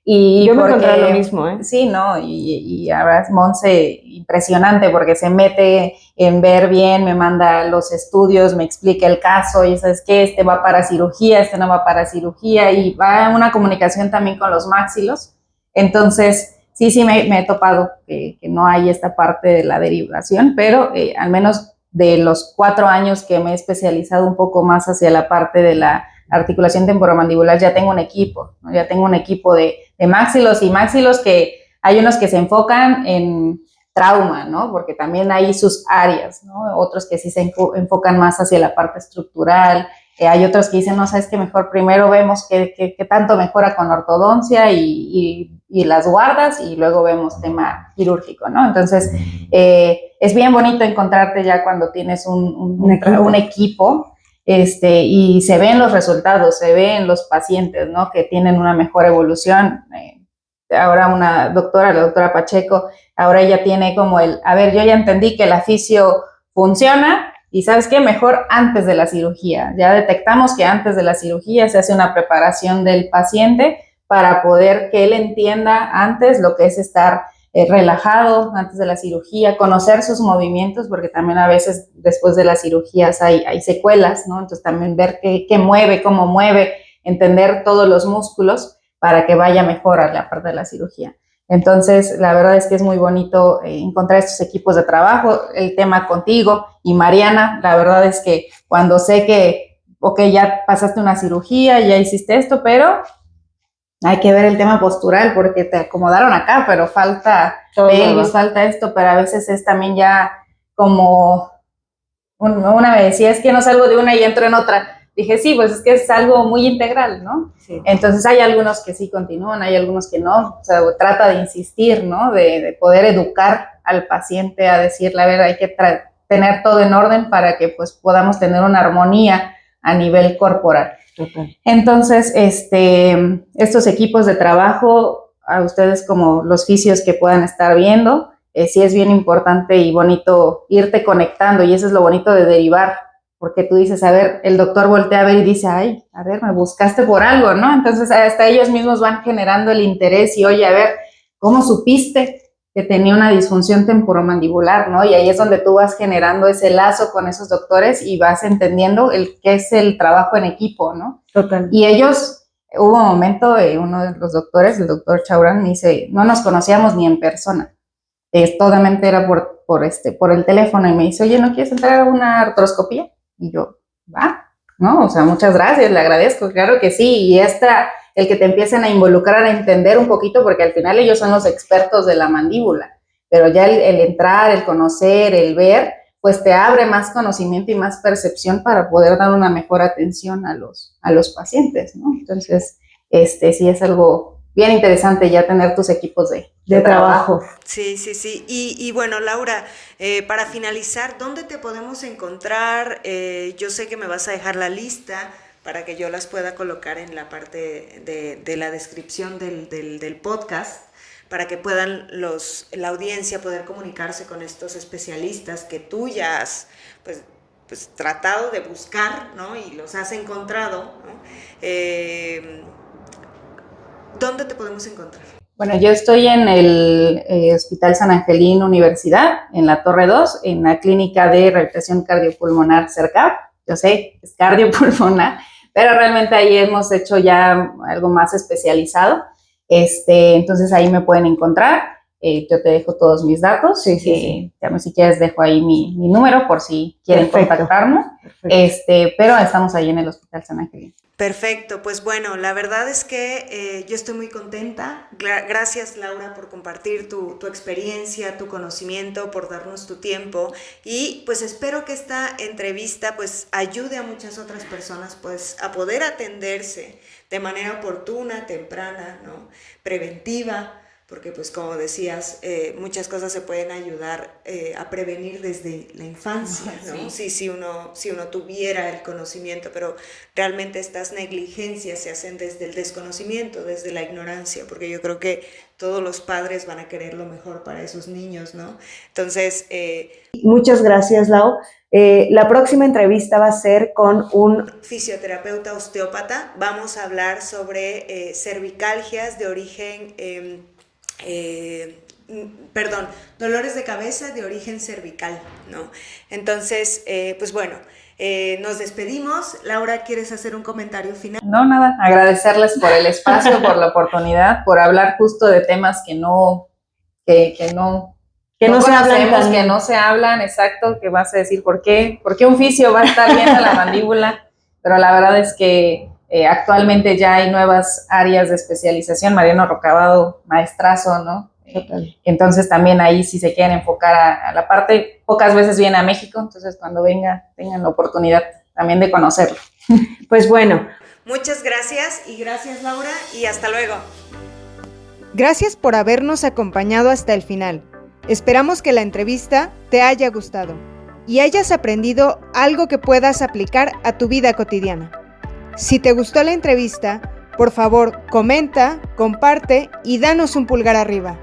y yo me encontré lo mismo, ¿eh? Sí, ¿no? Y ahora es Monse impresionante porque se mete en ver bien, me manda los estudios, me explica el caso, y ¿sabes qué? Este va para cirugía, este no va para cirugía, y va en una comunicación también con los maxilos. Entonces, sí, me he topado que no hay esta parte de la derivación, pero al menos de los 4 años que me he especializado un poco más hacia la parte de la articulación temporomandibular, ya tengo un equipo, ¿no? Ya tengo un equipo de maxilos que hay unos que se enfocan en trauma, ¿no? Porque también hay sus áreas, ¿no? Otros que sí se enfocan más hacia la parte estructural. Hay otros que dicen, no, sabes que mejor primero vemos qué tanto mejora con ortodoncia y las guardas, y luego vemos tema quirúrgico, ¿no? Entonces, es bien bonito encontrarte ya cuando tienes un equipo, y se ven los resultados, se ven los pacientes, ¿no? Que tienen una mejor evolución. Ahora la doctora Pacheco, ahora ella tiene como a ver, yo ya entendí que la fisio funciona, y ¿sabes qué? Mejor antes de la cirugía. Ya detectamos que antes de la cirugía se hace una preparación del paciente para poder que él entienda antes lo que es estar relajado antes de la cirugía, conocer sus movimientos, porque también a veces después de las cirugías hay secuelas, ¿no? Entonces también ver qué mueve, cómo mueve, entender todos los músculos para que vaya mejor a la parte de la cirugía. Entonces, la verdad es que es muy bonito encontrar estos equipos de trabajo, el tema contigo y Mariana. La verdad es que cuando sé que, ya pasaste una cirugía, ya hiciste esto, pero hay que ver el tema postural porque te acomodaron acá, pero falta pelvis, falta esto, pero a veces es también ya como, una me decía, es que no salgo de una y entro en otra. Dije, sí, pues es que es algo muy integral, ¿no? Sí. Entonces hay algunos que sí continúan, hay algunos que no. O sea, trata de insistir, ¿no? De poder educar al paciente a decirle, a ver, hay que tener todo en orden para que pues podamos tener una armonía a nivel corporal. Okay. Entonces, estos equipos de trabajo, a ustedes como los fisios que puedan estar viendo, sí es bien importante y bonito irte conectando, y eso es lo bonito de derivar, porque tú dices, a ver, el doctor voltea a ver y dice, ay, a ver, me buscaste por algo, ¿no? Entonces hasta ellos mismos van generando el interés y, oye, a ver, ¿cómo supiste que tenía una disfunción temporomandibular, ¿no? Y ahí es donde tú vas generando ese lazo con esos doctores y vas entendiendo qué es el trabajo en equipo, ¿no? Total. Y ellos, hubo un momento, uno de los doctores, el doctor Chaurán, me dice, no nos conocíamos ni en persona, totalmente era por el teléfono, y me dice, oye, ¿no quieres entrar a una artroscopía? Y yo, va, ¿no? O sea, muchas gracias, le agradezco, claro que sí, y el que te empiecen a involucrar, a entender un poquito, porque al final ellos son los expertos de la mandíbula, pero ya el entrar, el conocer, el ver, pues te abre más conocimiento y más percepción para poder dar una mejor atención a los pacientes, ¿no? Entonces, sí es algo bien interesante ya tener tus equipos de trabajo. Sí. Y bueno, Laura, para finalizar, ¿dónde te podemos encontrar? Yo sé que me vas a dejar la lista para que yo las pueda colocar en la parte de la descripción del podcast, para que puedan la audiencia poder comunicarse con estos especialistas que tú ya has pues tratado de buscar, ¿no? Y los has encontrado, ¿no? ¿Dónde te podemos encontrar? Bueno, yo estoy en el Hospital San Angelín Universidad, en la Torre 2, en la Clínica de Rehabilitación Cardiopulmonar CERCAP. Yo sé, es cardiopulmonar, pero realmente ahí hemos hecho ya algo más especializado. Entonces ahí me pueden encontrar. Yo te dejo todos mis datos. Sí. Si quieres dejo ahí mi número por si quieren contactarnos. Pero estamos ahí en el Hospital San Angelín. Perfecto, pues bueno, la verdad es que yo estoy muy contenta. Gracias, Laura, por compartir tu experiencia, tu conocimiento, por darnos tu tiempo, y pues espero que esta entrevista pues ayude a muchas otras personas pues a poder atenderse de manera oportuna, temprana, ¿no? Preventiva, porque pues como decías, muchas cosas se pueden ayudar a prevenir desde la infancia, ¿no? Sí. Si uno tuviera el conocimiento, pero realmente estas negligencias se hacen desde el desconocimiento, desde la ignorancia, porque yo creo que todos los padres van a querer lo mejor para esos niños, ¿no? Entonces... Muchas gracias, Lau. La próxima entrevista va a ser con un fisioterapeuta osteópata. Vamos a hablar sobre cervicalgias de origen... dolores de cabeza de origen cervical, ¿no? Entonces, pues bueno, nos despedimos. Laura, ¿quieres hacer un comentario final? No, nada, agradecerles por el espacio, por la oportunidad, por hablar justo de temas que no se hablan, exacto, que vas a decir ¿por qué un fisio va a estar bien a la mandíbula? Pero la verdad es que actualmente ya hay nuevas áreas de especialización. Mariano Rocabado, maestrazo, ¿no? Entonces también ahí si se quieren enfocar a la parte, pocas veces viene a México, entonces cuando tengan la oportunidad también de conocerlo. Pues bueno. Muchas gracias, y gracias, Laura, y hasta luego. Gracias por habernos acompañado hasta el final. Esperamos que la entrevista te haya gustado y hayas aprendido algo que puedas aplicar a tu vida cotidiana. Si te gustó la entrevista, por favor, comenta, comparte y danos un pulgar arriba.